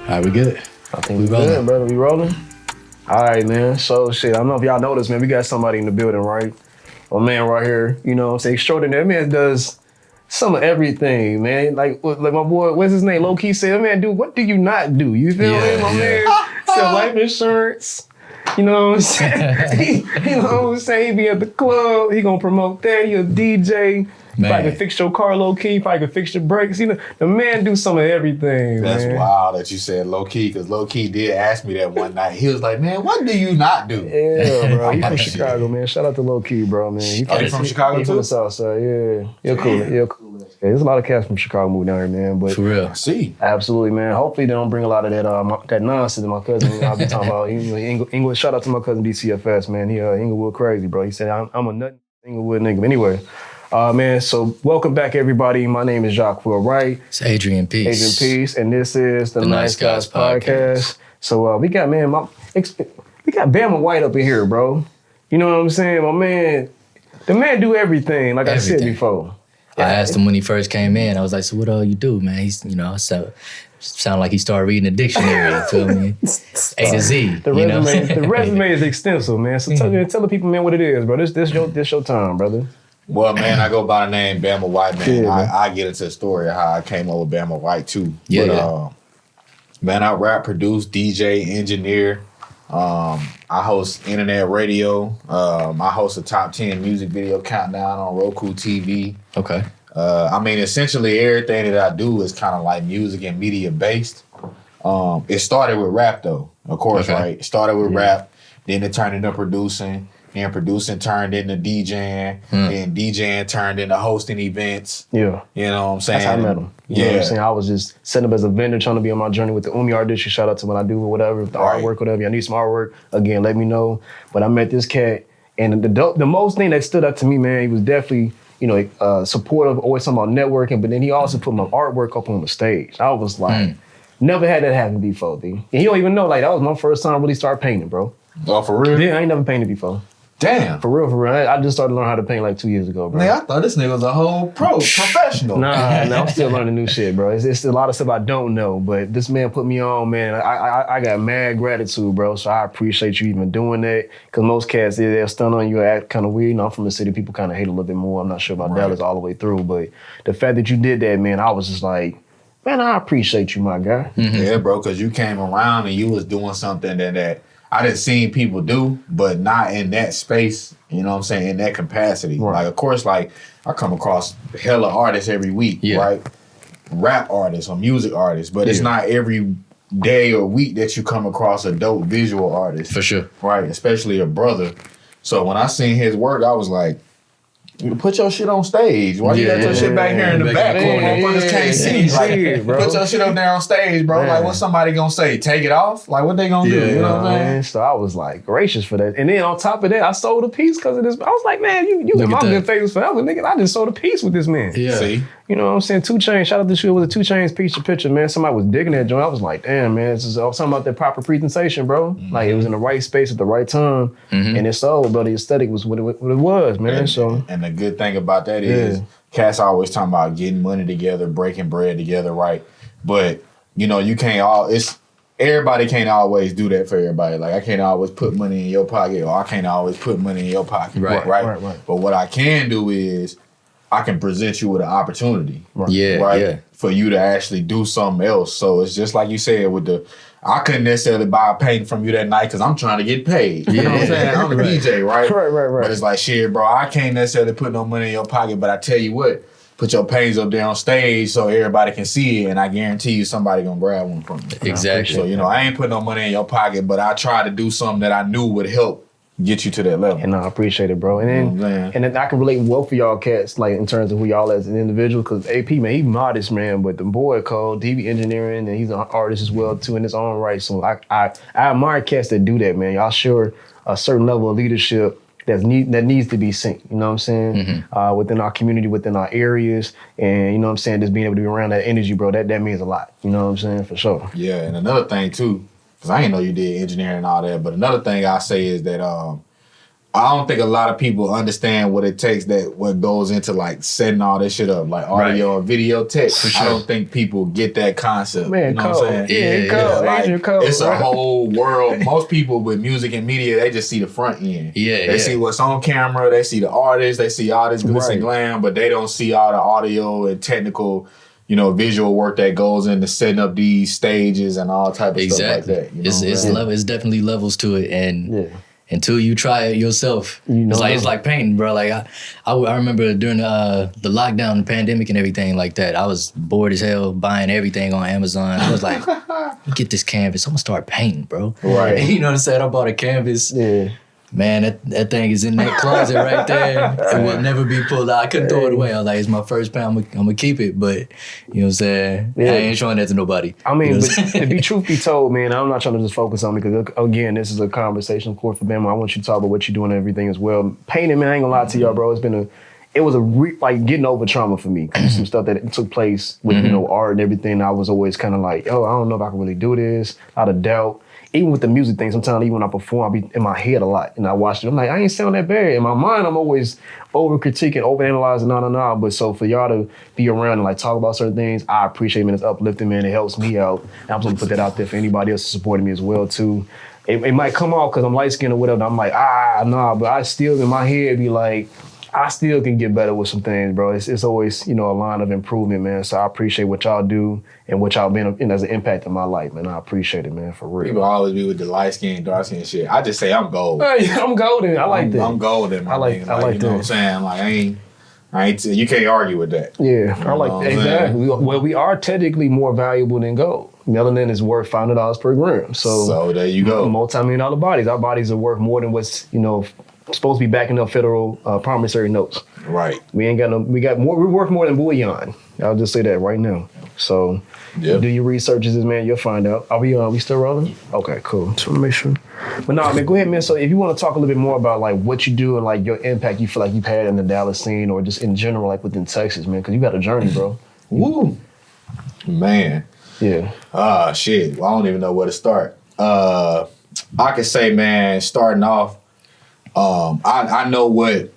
All right, we good? I think we good, brother. We rolling? All right, man. So, shit, I don't know if y'all noticed, man. We got somebody in the building, right? A man right here, you know what I'm saying? Extraordinary. Man does some of everything, man. Like my boy, what's his name? Low key said, man, dude, what do you not do? You feel me? My man sell life insurance. You know what I'm saying? You know what I'm saying? He be at the club. He gonna promote that. He a DJ. Man. Probably can fix your car low key. Probably can fix your brakes. You know, the man do some of everything. That's man. wild that you said low key, because low key did ask me that one night. He was like, "Man, what do you not do?" Yeah, bro. He from Chicago, man. Shout out to Low Key, bro, man. He from Chicago he too? from the South Side, yeah. You're cool. Yeah, there's a lot of cats from Chicago moving down here, man. But For real. See, absolutely, man. Hopefully they don't bring a lot of that nonsense to my cousin. I'll be talking about Inglewood. Shout out to my cousin DCFS, man. He Inglewood crazy, bro. He said I'm a nut Inglewood nigga. But anyway, man. So welcome back, everybody. My name is Jacques Will Wright. It's Adrian Peace. Adrian Peace, and this is the Nice Guys Podcast. So we got we got Bama White up in here, bro. You know what I'm saying? My man, the man do everything. Like I said before. I asked him when he first came in. I was like, "So what all you do, man?" He's, sound like he started reading the dictionary. You feel me? A to Z. The resume is extensive, man. So tell the people, man, what it is, bro. This your time, brother. well, man, I go by the name Bama White, man. Yeah, man. I get into the story of how I came over Bama White too. Yeah, But, man, I rap, produce, DJ, engineer. I host internet radio. I host a top 10 music video countdown on Roku TV. Okay. I mean, essentially everything that I do is kind of like music and media based. It started with rap though, of course, right? It started with rap, then it turned into producing, and producing turned into DJing, and DJing turned into hosting events. Yeah. You know what I'm saying? That's how I met him. You know what I'm saying? I was just setting up as a vendor trying to be on my journey with the Umi Art District. Shout out to what I do or whatever, the artwork, whatever. I need some artwork. Again, let me know. But I met this cat, and the most thing that stood out to me, man, he was definitely, supportive, always talking about networking, but then he also put my artwork up on the stage. I was like, never had that happen before, D. And he don't even know, like, that was my first time really start painting, bro. Oh, for real? Yeah, I ain't never painted before. Damn. For real. I just started learning how to paint like 2 years ago, bro. Man, I thought this nigga was a whole professional. Nah, I'm still learning new shit, bro. It's a lot of stuff I don't know, but this man put me on, man. I got mad gratitude, bro, so I appreciate you even doing that, because most cats, they'll stun on you, act kind of weird. I'm from the city, people kind of hate a little bit more. I'm not sure about Dallas all the way through, but the fact that you did that, man, I was just like, man, I appreciate you, my guy. Yeah, bro, because you came around and you was doing something that I didn't see people do, but not in that space, you know what I'm saying, in that capacity. Right. Like, of course, like, I come across hella artists every week, right? Rap artists or music artists, but it's not every day or week that you come across a dope visual artist. For sure. Right, especially a brother. So when I seen his work, I was like, you put your shit on stage. Why you got your shit back here in the back corner? Motherfuckers can't see. Like, bro. Put your shit up there on stage, bro. Man. Like, what's somebody gonna say? Take it off? Like, what they gonna do? You know what I'm saying? Man, so I was like gracious for that. And then on top of that, I sold a piece because of this. I was like, man, you been my good favors forever, nigga. I just sold a piece with this man. Yeah. See? You know what I'm saying? 2 Chainz, shout out to you with a 2 Chainz picture, man. Somebody was digging that joint. I was like, damn, man, this is something about that proper presentation, bro. Like, it was in the right space at the right time. And it sold, bro. The aesthetic was what it was, man. And the good thing about that is, cats always talking about getting money together, breaking bread together, right? But, you can't everybody can't always do that for everybody. Like, I can't always put money in your pocket, or I can't always put money in your pocket, right? But what I can do is, I can present you with an opportunity, for you to actually do something else. So it's just like you said I couldn't necessarily buy a painting from you that night because I'm trying to get paid. You know what I'm saying? I'm a DJ, right? Right. But it's like, shit, bro, I can't necessarily put no money in your pocket, but I tell you what, put your paintings up there on stage so everybody can see it, and I guarantee you somebody gonna grab one from you. Exactly. So, I ain't put no money in your pocket, but I tried to do something that I knew would help get you to that level. And I appreciate it, bro. And then I can relate well for y'all cats, like in terms of who y'all as an individual, because AP, man, he modest, man, but the boy called DV engineering, and he's an artist as well too in his own right. So I admire cats that do that, man. Y'all sure a certain level of leadership that needs to be seen, you know what I'm saying? Within our community, within our areas, and you know what I'm saying, just being able to be around that energy, bro, that means a lot. You know what I'm saying? For sure. Yeah, and another thing too, because I didn't know you did engineering and all that, but another thing I say is that I don't think a lot of people understand what it takes, what goes into like setting all this shit up, like audio and video tech. Sure. I don't think people get that concept. Man, you know what I'm saying? Like, it's a whole world. Most people with music and media, they just see the front end. They see what's on camera, they see the artist, they see all this glitz and glam, but they don't see all the audio and technical, visual work that goes into setting up these stages and all type of stuff like that. It's definitely levels to it, and until you try it yourself, it's like painting, bro. Like I remember during the lockdown, the pandemic, and everything like that. I was bored as hell buying everything on Amazon. I was like, get this canvas. I'm gonna start painting, bro. Right. And you know what I'm saying? I bought a canvas. Yeah. Man, that thing is in that closet right there. It will never be pulled out. I couldn't throw it away. I was like, it's my first pound. I'm gonna keep it, but you know what I'm saying? I ain't showing that to nobody. I mean, but to be truth be told, man, I'm not trying to just focus on it because again, this is a conversation, of course, for Bama. I want you to talk about what you're doing and everything as well. Painting, man, I ain't gonna lie to y'all, bro. It was like getting over trauma for me. Some stuff that took place with art and everything. I was always kind of like, I don't know if I can really do this. Out of doubt. Even with the music thing, sometimes even when I perform, I'll be in my head a lot. And I watch it, I'm like, I ain't sound that bad. In my mind, I'm always over-critiquing, over-analyzing, no. But so for y'all to be around and like talk about certain things, I appreciate it, man. It's uplifting, man. It helps me out. And I'm just gonna put that out there for anybody else supporting me as well, too. It might come off because I'm light-skinned or whatever. I'm like, nah. But I still, in my head, be like, I still can get better with some things, bro. It's always, a line of improvement, man. So I appreciate what y'all do and what y'all been as an impact in my life, man. I appreciate it, man, for real. People always be with the light skin, dark skin shit. I just say I'm gold. Hey, I'm golden. I like that. I'm golden. I like that. You know what I'm saying? Like I ain't. You can't argue with that. Yeah, I like that. Exactly. Well, we are technically more valuable than gold. Melanin is worth $500 per gram. So there you go. Multi-million-dollar bodies. Our bodies are worth more than what's supposed to be backing up federal promissory notes. Right. We ain't got no. We got more. We're worth more than bullion. I'll just say that right now. So, do your researches, man. You'll find out. Are we still rolling? Okay, cool. Just want to make sure. But no, man, go ahead, man. So, if you want to talk a little bit more about like what you do and like your impact you feel like you've had in the Dallas scene or just in general, like within Texas, man, because you got a journey, bro. Woo, man. Yeah. Shit. Well, I don't even know where to start. I can say, man, starting off. I know what,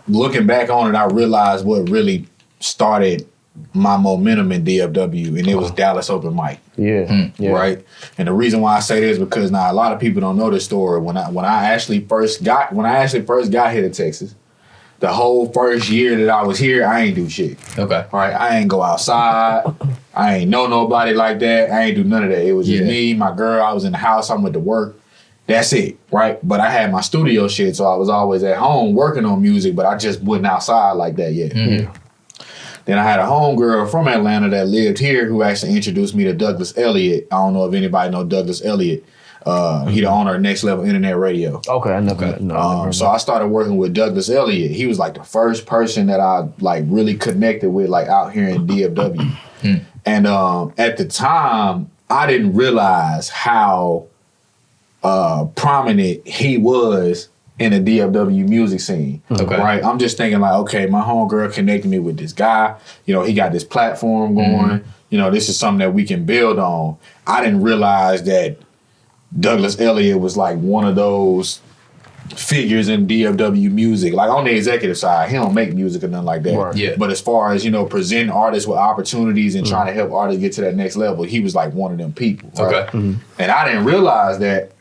looking back on it, I realized what really started my momentum in DFW, and it was Dallas Open Mic. Yeah. Right? And the reason why I say this is because now a lot of people don't know this story. When I actually first got here to Texas, the whole first year that I was here, I ain't do shit. Okay. Right? I ain't go outside. I ain't know nobody like that. I ain't do none of that. It was just me, my girl. I was in the house. I went to work. That's it, right? But I had my studio shit, so I was always at home working on music, but I just wasn't outside like that yet. Mm. Then I had a homegirl from Atlanta that lived here who actually introduced me to Douglas Elliott. I don't know if anybody know Douglas Elliott. He the owner of Next Level Internet Radio. Okay, I never. So I started working with Douglas Elliott. He was like the first person that I like really connected with, like out here in DFW. And at the time, I didn't realize how prominent he was in the DFW music scene. Okay. Right? I'm just thinking like, okay, my homegirl connected me with this guy. He got this platform going. This is something that we can build on. I didn't realize that Douglas Elliott was like one of those figures in DFW music. Like on the executive side, he don't make music or nothing like that. Right. Yeah. But as far as, presenting artists with opportunities and trying to help artists get to that next level, he was like one of them people. Right? Okay. And I didn't realize that.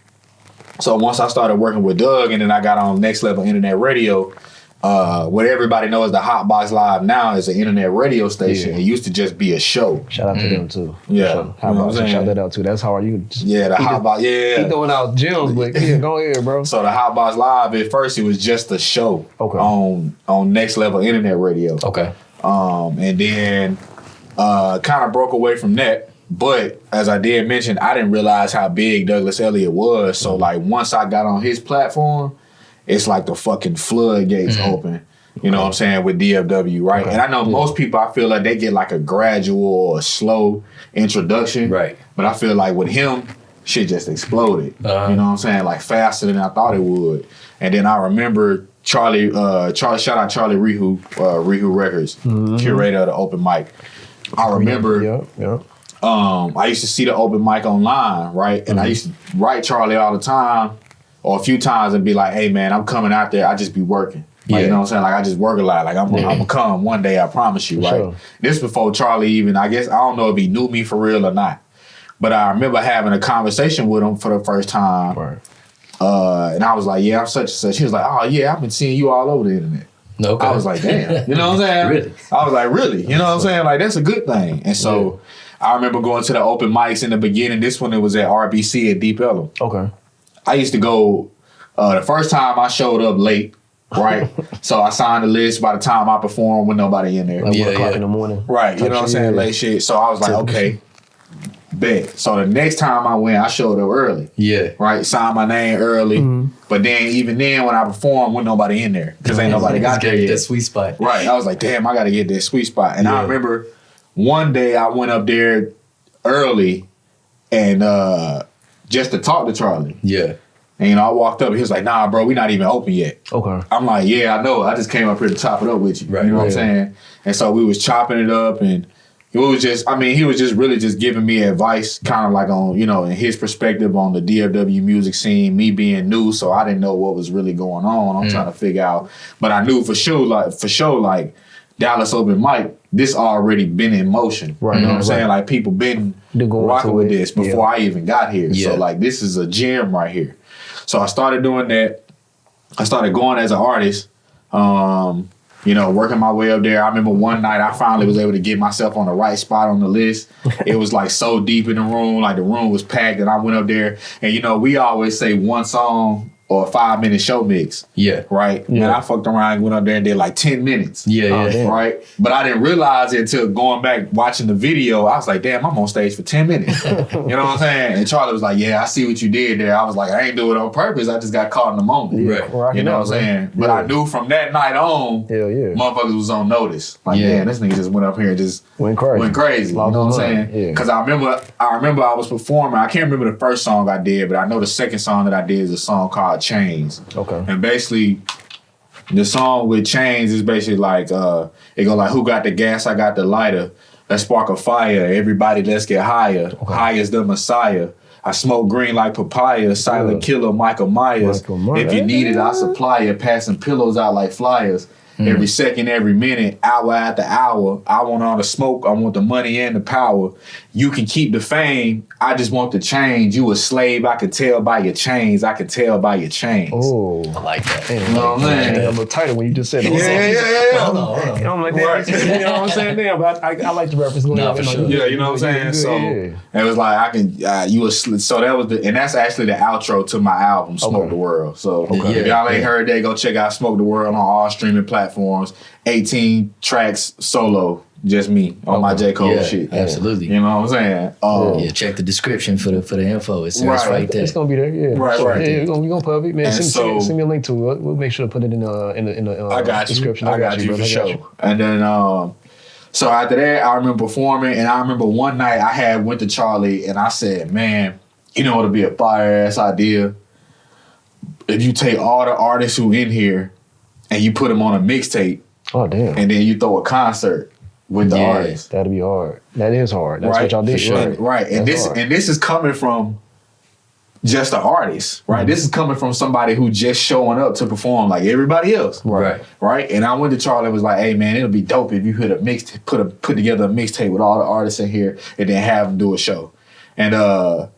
So once I started working with Doug and then I got on Next Level Internet Radio, what everybody knows the Hotbox Live now is an internet radio station. Yeah. It used to just be a show. Shout out to them too. Yeah. Hotbox, shout that out too. That's how you. Yeah, the Hotbox. He throwing out gems, but yeah, go ahead, bro. So the Hotbox Live, at first it was just a show on Next Level Internet Radio. Okay. And then kind of broke away from that. But as I did mention, I didn't realize how big Douglas Elliott was. So like once I got on his platform, it's like the fucking floodgates open. You know what I'm saying, with DFW, right? And I know most people, I feel like they get like a gradual or slow introduction. Right. But I feel like with him, shit just exploded. You know what I'm saying? Like faster than I thought it would. And then I remember Charlie, shout out Charlie Rehu, Rehu Records, curator of the open mic. I remember I used to see the open mic online, right? And I used to write Charlie all the time or a few times and be like, hey man, I'm coming out there, I just be working. Like, you know what I'm saying? Like I just work a lot. Like I'm gonna come one day, I promise you, right? Sure. This before Charlie even, I guess, I don't know if he knew me for real or not. But I remember having a conversation with him for the first time. Right. And I was like, yeah, I'm such and such. He was like, oh yeah, I've been seeing you all over the internet. Okay. I was like, damn. You know what I'm saying? Really? I was like, really? You know what I'm saying? Like, that's a good thing. And so I remember going to the open mics in the beginning. This one, it was at RBC at Deep Ellum. Okay. I used to go, the first time I showed up late, right? So I signed the list. By the time I performed, with nobody in there. Like 1 o'clock in the morning. Right. You know what I'm saying? Late shit. So I was like, okay. Bet. So the next time I went, I showed up early. Yeah. Right? Signed my name early. Mm-hmm. But then, even then, when I performed, wasn't nobody in there. Because ain't nobody got there yet. That sweet spot. Right. I was like, damn, I got to get that sweet spot. And I remember one day I went up there early and just to talk to Charlie. Yeah. And, you know, I walked up and he was like, nah, bro, we not even open yet. Okay. I'm like, yeah, I know. I just came up here to chop it up with you. Right. You know what I'm saying? And so we was chopping it up and it was just, I mean, he was just really just giving me advice, kind of like on, you know, in his perspective on the DFW music scene, me being new, so I didn't know what was really going on. I'm trying to figure out, but I knew for sure, like Dallas Open Mic, this already been in motion. Right. You know what I'm saying? Like people been rocking with this before I even got here. Yeah. So like this is a gem right here. So I started doing that. I started going as an artist. You know, working my way up there. I remember one night I finally was able to get myself on the right spot on the list. It was like so deep in the room, like the room was packed, and I went up there. And you know, we always say one song or a 5-minute show mix. Yeah. Right? Yeah. And I fucked around and went up there and did like 10 minutes. Yeah. Right? But I didn't realize it until going back watching the video. I was like, damn, I'm on stage for 10 minutes. You know what I'm saying? And Charlie was like, yeah, I see what you did there. I was like, I ain't do it on purpose. I just got caught in the moment. Right. You know what I'm saying? But I knew from that night on, motherfuckers was on notice. Like, man, this nigga just went up here and just went crazy. You know what I'm saying? Because I remember I was performing. I can't remember the first song I did, but I know the second song that I did is a song called Chains. Okay. And basically, the song with Chains is basically like, it go like, who got the gas? I got the lighter. Let's spark a fire. Everybody, let's get higher. Okay. High as the Messiah. I smoke green like papaya. Silent killer, Michael Myers. If you need it, I supply it. Passing pillows out like flyers. Every second, every minute, hour after hour. I want all the smoke. I want the money and the power. You can keep the fame. I just want the change. You a slave. I could tell by your chains. I could tell by your chains. Oh, I like that. You know what I'm saying? A little tighter when you just said it. Yeah. Hold on. You know, I'm like, right. You know what I'm saying? Damn, but I like the reference. No, for sure. Yeah, you know what I'm saying? So it was like, I can, you was, so that was and that's actually the outro to my album, Smoke the World. So if y'all ain't heard that, go check out Smoke the World on all streaming platforms. 18 tracks solo, just me on my J. Cole shit. Absolutely. You know what I'm saying? Check the description for the info. It's right there. It's gonna be there. Yeah. Right. Yeah, we're gonna put it. Man, send me a link to it. We'll make sure to put it in the description. I got you for sure. And then so after that, I remember performing, and I remember one night I went to Charlie and I said, man, you know what'll be a fire ass idea? If you take all the artists who in here and you put them on a mixtape. Oh damn! And then you throw a concert with the artists. That'd be hard. That is hard. That's what y'all did. Sure. Right. And this is coming from just the artist, right? Mm-hmm. This is coming from somebody who just showing up to perform like everybody else. Right. And I went to Charlie and was like, hey man, it'll be dope if you put together a mixtape with all the artists in here and then have them do a show. And I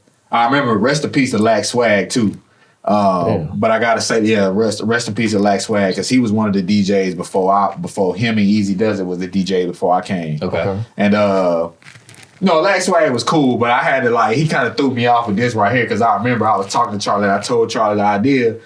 remember rest in peace to Lack Swag too. But I gotta say, rest in peace to Lack Swag, because he was one of the DJs before him and Easy Does It was the DJ before I came. Okay. And Lack Swag was cool, but I had to he kind of threw me off with this right here, because I remember I was talking to Charlie and I told Charlie the idea,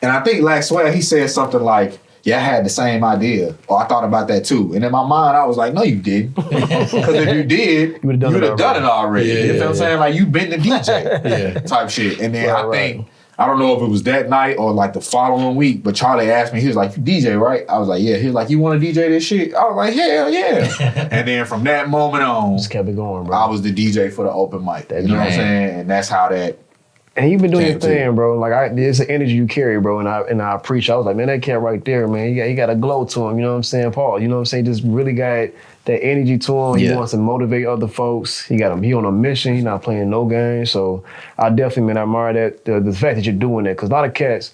and I think Lack Swag, he said something like, yeah, I had the same idea, or I thought about that too. And in my mind, I was like, no, you didn't. Because if you did, you would have done it already. You know what I'm saying? Like, you been the DJ type shit. And then I think, I don't know if it was that night or like the following week, but Charlie asked me, he was like, you DJ, right? I was like, yeah. He was like, you want to DJ this shit? I was like, hell yeah. And then from that moment on, just kept it going, bro. I was the DJ for the open mic. You know what I'm saying? And that's how that And you've been doing your thing, bro. Like there's an energy you carry, bro. And I appreciate. I was like, man, that cat right there, man. He got a glow to him. You know what I'm saying, Paul? You know what I'm saying? Just really got that energy to him. He wants to motivate other folks. He on a mission. He's not playing no games. So I definitely, man, I admire that the fact that you're doing that, because a lot of cats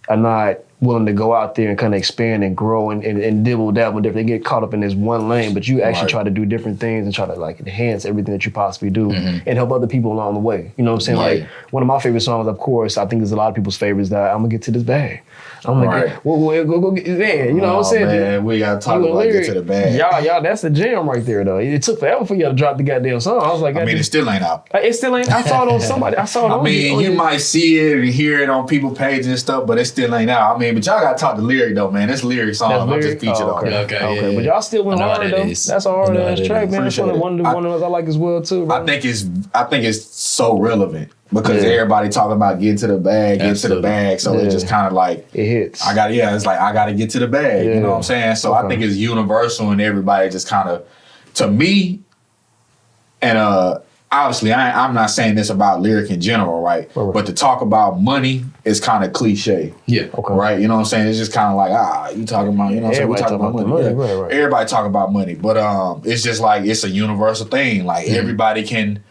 are not willing to go out there and kind of expand and grow and dibble dabble different. They get caught up in this one lane, but you actually try to do different things and try to like enhance everything that you possibly do and help other people along the way. You know what I'm saying? Like one of my favorite songs, of course, I think there's a lot of people's favorites, that I'm gonna get to this bag. I'm gonna go get this bag. You know what I'm saying? Man, we gotta talk about get to the bag. Y'all, that's the jam right there though. It took forever for y'all to drop the goddamn song. I was like, I mean, it still ain't out. It still ain't. I saw it on somebody. I saw it on you might see it and hear it on people's pages and stuff, but it still ain't out. I mean, but y'all gotta talk the lyric though, man. This lyric song, I'm just featured on it. Okay. But y'all still went hard though. That's a hard ass track, man. That's one of the ones I like as well too, bro. I think it's so relevant because everybody talking about getting to the bag, so it just kind of like it hits. It's like I gotta get to the bag. You know what I'm saying? So I think it's universal and everybody just kind of, to me, and obviously I'm not saying this about lyric in general, right? But to talk about money is kind of cliche. Yeah. Okay. Right? You know what I'm saying? It's just kind of like, you talking about, you know what I'm saying? We talking about money. Right. Everybody talk about money. But it's just like, it's a universal thing. Like everybody can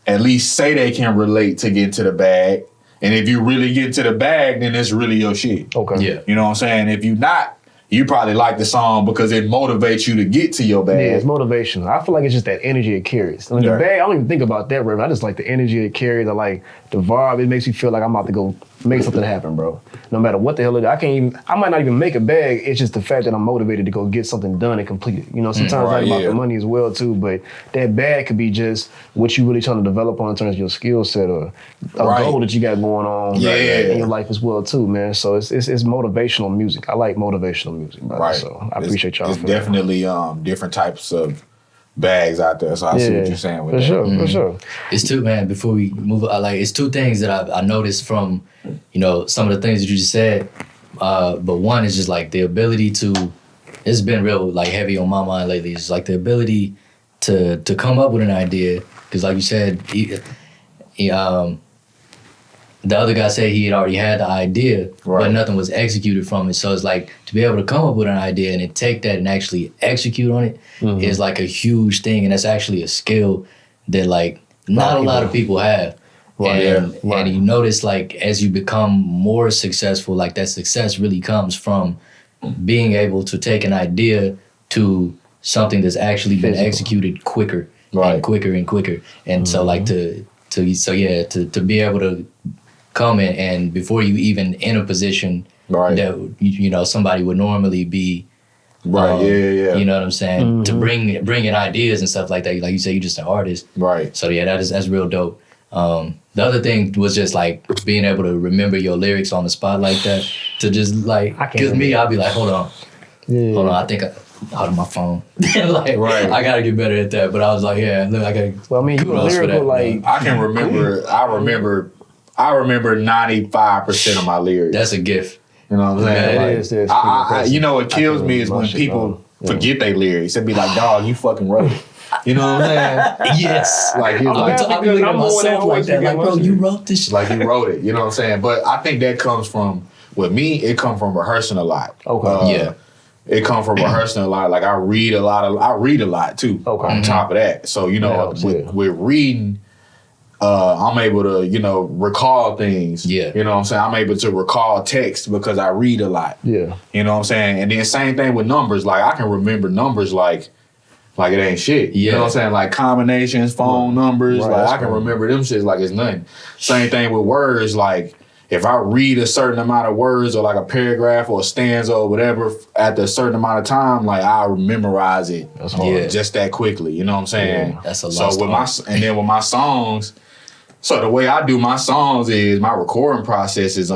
at least say they can relate to get to the bag. And if you really get to the bag, then it's really your shit. Okay. Yeah. You know what I'm saying? If you not, you probably like the song because it motivates you to get to your bag. Yeah, it's motivational. I feel like it's just that energy it carries. Like the bag, I don't even think about that, bro. I just like the energy it carries. I like the vibe. It makes me feel like I'm about to go make something happen, bro. No matter what the hell it is. I might not even make a bag. It's just the fact that I'm motivated to go get something done and complete it. You know, sometimes I think about the money as well too, but that bag could be just what you really trying to develop on in terms of your skill set or a goal that you got going on in your life as well too, man. So it's motivational music. I like motivational music, brother. Right. So I appreciate y'all. It's definitely different types of bags out there. So I see what you're saying with that. For sure. It's two, man, before we move on, like it's two things that I noticed from, some of the things that you just said. But one is just like the ability to, it's been real like heavy on my mind lately. It's like the ability to come up with an idea. Cause like you said, the other guy said he had already had the idea, but nothing was executed from it. So it's like to be able to come up with an idea and then take that and actually execute on it is like a huge thing. And that's actually a skill that like not a lot of people have. And you notice like as you become more successful, like that success really comes from being able to take an idea to something that's actually been executed quicker and quicker and quicker. And so like to be able to come in and before you even in a position that somebody would normally be you know what I'm saying, to bring in ideas and stuff like that. Like you say, you're just an artist, right? So that's real dope. The other thing was just like being able to remember your lyrics on the spot like that, to just like, cause me, I'll be like, hold on, I think out of my phone. I gotta get better at that. But I was like, look, I gotta. Well, I mean, you lyrical like I can remember. I remember 95% of my lyrics. That's a gift. You know what I'm saying? It is. What kills me is when people forget their lyrics. It'd be like, dog, you fucking wrote it. You know what I'm saying? Yes. Like, you're like, I'll be looking at myself like that. Like, bro, you wrote this shit. Like, you wrote it. You know what I'm saying? But I think that comes from, with me, it comes from rehearsing a lot. Okay. It comes from rehearsing a lot. Like, I read a lot too. Okay. On top of that. So, with reading, I'm able to, recall things. Yeah. You know what I'm saying? I'm able to recall text because I read a lot. Yeah. You know what I'm saying? And then same thing with numbers. Like, I can remember numbers like it ain't shit. Yeah. You know what I'm saying? Like combinations, phone numbers. Like I can remember them shits like it's nothing. Same thing with words. Like if I read a certain amount of words or like a paragraph or a stanza or whatever at a certain amount of time, like I'll memorize it just that quickly. You know what I'm saying? Yeah, that's a lot. So with my songs, so the way I do my songs is my recording process is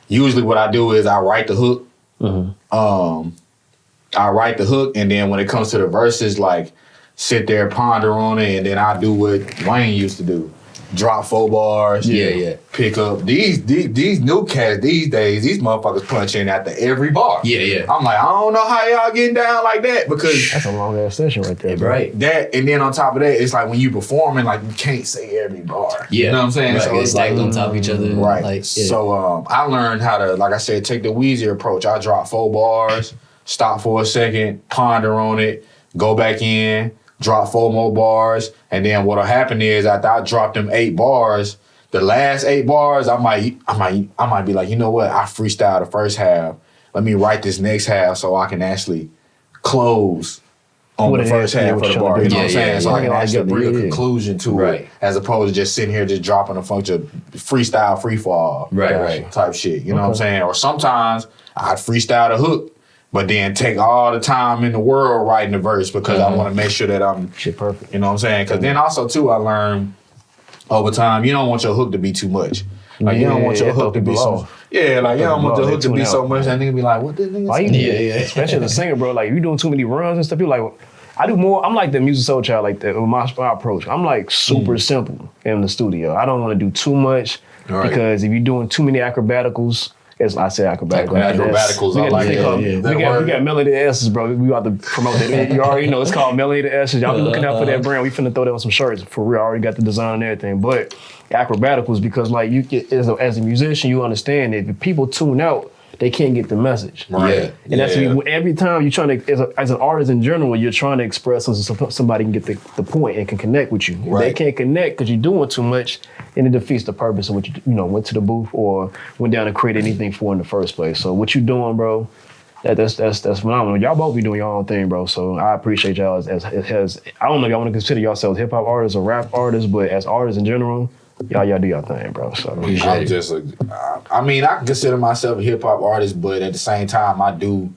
usually what I do is I write the hook. I write the hook, and then when it comes to the verses, like sit there, ponder on it, and then I do what Wayne used to do. drop 4 bars. Yeah. Pick up these new cats these days. These motherfuckers punch in after every bar. Yeah. I'm like, I don't know how y'all getting down like that because that's a long ass session right there, bro. Right. That and then on top of that, it's like when you performing, like you can't say every bar. Yeah. You know what I'm saying? Right. So it's like on top of each other. Right. Like, yeah. So I learned how to, like I said, take the Weezy approach. I drop 4 bars, stop for a second, ponder on it, go back in, drop 4 more bars, and then what'll happen is after I drop them 8 bars, the last 8 bars, I might be like, you know what? I freestyle the first half. Let me write this next half so I can actually close on the first half of the bar. You know what I'm saying? So I can actually bring a conclusion to it, as opposed to just sitting here just dropping a bunch of freestyle free fall type shit. You know what I'm saying? Or sometimes I'd freestyle the hook, but then take all the time in the world writing the verse because I want to make sure that I'm shit perfect. You know what I'm saying? Because then also too, I learned over time, you don't want your hook to be too much. Like you don't want your hook to be so. Yeah, like you don't want your hook to be so much that nigga be like, what this nigga saying? Yeah. Especially as a singer, bro. Like, if you doing too many runs and stuff, you're like, I do more. I'm like the music soul child, like that with my approach. I'm like super simple in the studio. I don't want to do too much because if you're doing too many acrobaticals, as I say acrobaticals. Acrobaticals, I like that. We got Melody S's, bro. We about to promote that. You already know it's called Melody S's. Y'all be looking out for that brand. We finna throw that on some shirts for real. I already got the design and everything. But acrobaticals, because like you get as a musician, you understand that if people tune out, they can't get the message. Right. And that's every time you're trying to, as an artist in general, you're trying to express so somebody can get the point and can connect with you. If they can't connect because you're doing too much, and it defeats the purpose of what you went to the booth or went down and created anything for in the first place. So what you doing, bro? That's phenomenal. Y'all both be doing your own thing, bro. So I appreciate y'all as I don't know if y'all want to consider yourselves hip hop artists or rap artists, but as artists in general, y'all do your thing, bro. So I'm just I mean, I can consider myself a hip hop artist, but at the same time, I do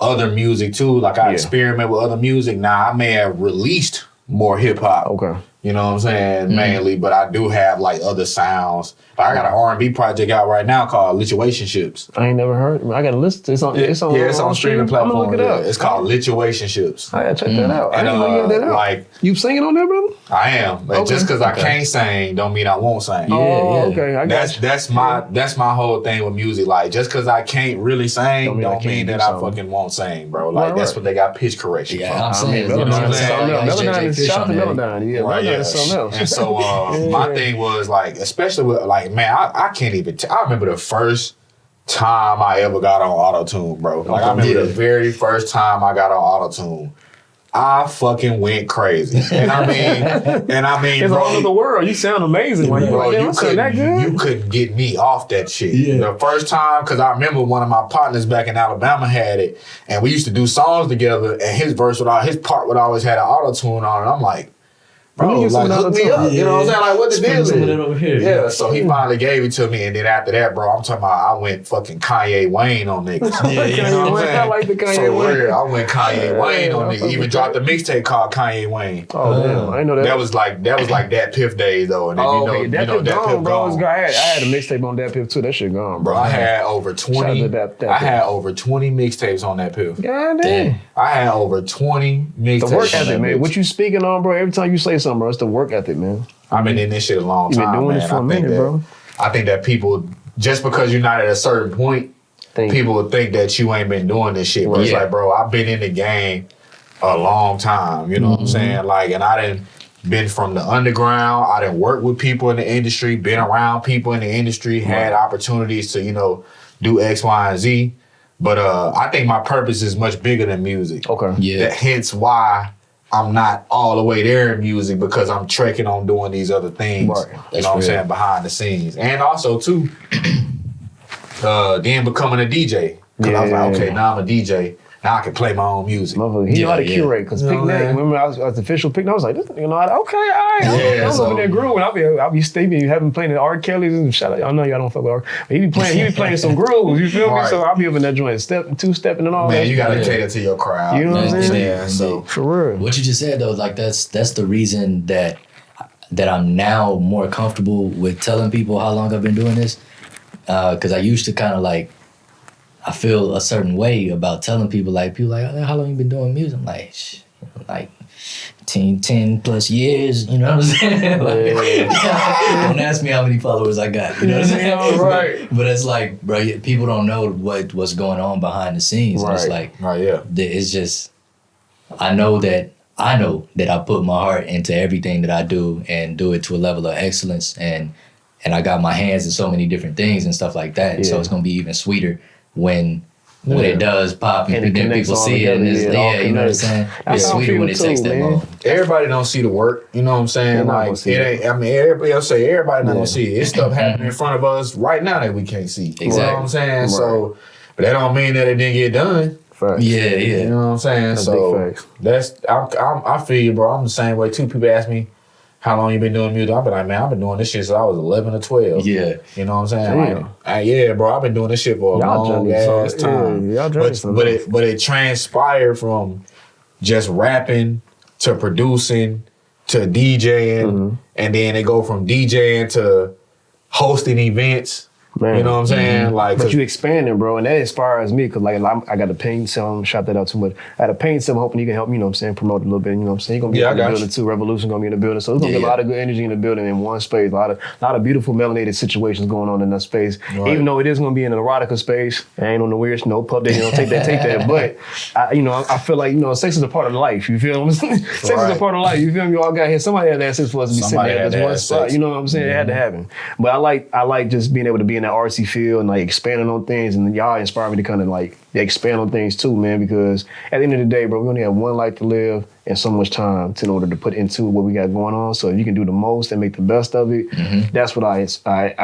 other music too. Like I experiment with other music. Now I may have released more hip hop. Okay. You know what I'm saying? Mainly, but I do have like other sounds. Like, I got an R&B project out right now called Lituationships. I ain't never heard. I gotta listen to it. It's on streaming platform. I'm gonna look it up. It's called Lituationships. I gotta check that out. And, I didn't know that out. Like, you singing on there, brother? I am. But just because I can't sing don't mean I won't sing. Okay. I got that's my whole thing with music. Like, just because I can't really sing don't mean that I fucking won't sing, bro. Like, that's what they got pitch correction for. I'm saying, Melodyne is shout out to Melodyne. Yeah, Melodyne is something else. And so my thing was like, especially with like, man, I can't even. I remember the first time I ever got on auto-tune, bro. Like I remember the very first time I got on auto-tune. I fucking went crazy. And I mean, it's bro, all over the world. You sound amazing. Bro, you couldn't get me off that shit. Yeah. The first time, because I remember one of my partners back in Alabama had it, and we used to do songs together, and his part would always had an auto-tune on, and I'm like, bro, like, hook me up. You know what I'm saying? Like, what the deal is? Over here. Yeah, so he finally gave it to me, and then after that, bro, I'm talking about I went fucking Kanye Wayne on niggas. You know what I'm saying? I like the Kanye Wayne. I went Kanye Wayne on niggas. Even dropped a mixtape called Kanye Wayne. Oh, damn. I didn't know that. That was like that Piff days, though. And if that Piff gone, bro. I had a mixtape on that Piff, too. That shit gone, bro. I had over 20. I had over 20 mixtapes on that Piff. God damn. I had over 20 mixtapes. The work ethic, man. What you speaking on, bro? Every time you say something, bro, it's the work ethic, man. I've been in this shit a long time, man. You've been doing this for a minute, bro. I think that people, just because you're not at a certain point, people will think that you ain't been doing this shit. But it's like, bro, I've been in the game a long time. You know what I'm saying? Like, and I done been from the underground. I done worked with people in the industry, been around people in the industry, had opportunities to, do X, Y, and Z. But I think my purpose is much bigger than music. Okay. Yeah. Hence why I'm not all the way there in music, because I'm trekking on doing these other things. Right. You know what I'm saying? Behind the scenes. And also, too, then becoming a DJ. Because I was like, okay, now I'm a DJ. Now I can play my own music. He know how to curate. Because remember I was official Picnic, I was like, okay, all right. I'm over there grooving. I'll be staying, having playing the R. Kelly's and shout out. I know y'all don't fuck with R. But he be playing some grooves, you feel me? So I'll be up in that joint, two-stepping and all that. Man, you got to cater to your crowd. You know what I'm saying? Yeah, so for real. What you just said though, like that's the reason that I'm now more comfortable with telling people how long I've been doing this. Because I used to kind of like, I feel a certain way about telling people, like, oh, how long you been doing music? I'm like, like 10 plus years, you know what I'm saying? Don't ask me how many followers I got, you know what I'm saying? Right. But it's like, bro, people don't know what's going on behind the scenes. Right. And it's like, yeah. It's just, I know that I put my heart into everything that I do and do it to a level of excellence, and I got my hands in so many different things and stuff like that. And so it's gonna be even sweeter when it does pop and then people see it. And it's, you know what I'm saying? It's sweeter when it takes that long. Everybody don't see the work, you know what I'm saying? Like it ain't. I mean, everybody else say everybody not gonna see it. It's stuff happening in front of us right now that we can't see. Exactly. You know what I'm saying? Right. So, but that don't mean that it didn't get done. Facts. Yeah. You know what I'm saying? That's so I feel you, bro. I'm the same way too. People ask me, how long you been doing music? I've been like, man, I've been doing this shit since I was 11 or 12. Yeah. You know what I'm saying? Like, bro, I've been doing this shit for a long ass time. But it transpired from just rapping to producing to DJing, and then it go from DJing to hosting events. Man. You know what I'm saying? Like, but you expanding, bro, and that inspires me because like I got a paint film, shout that out too much. I had a paint film, hoping you can help me, you know what I'm saying, promote it a little bit, you know what I'm saying? You're gonna be in the building too. Revolution gonna be in the building. So there's gonna be a lot of good energy in the building in one space. A lot of beautiful melanated situations going on in that space. Right. Even though it is gonna be in an erotica space, I ain't on the weird no pub that, you know, take that. But I feel like, you know, sex is a part of life. You feel what I'm saying? Sex is a part of life. You feel me? You all got here. Somebody had that sex for us to be sitting there at this one spot. You know what I'm saying? It had to happen. But I like just being able to be in that artsy field and like expanding on things, and y'all inspire me to kind of like expand on things too, man, because at the end of the day, bro, we only have one life to live and so much time in order to put into what we got going on. So if you can do the most and make the best of it, that's what I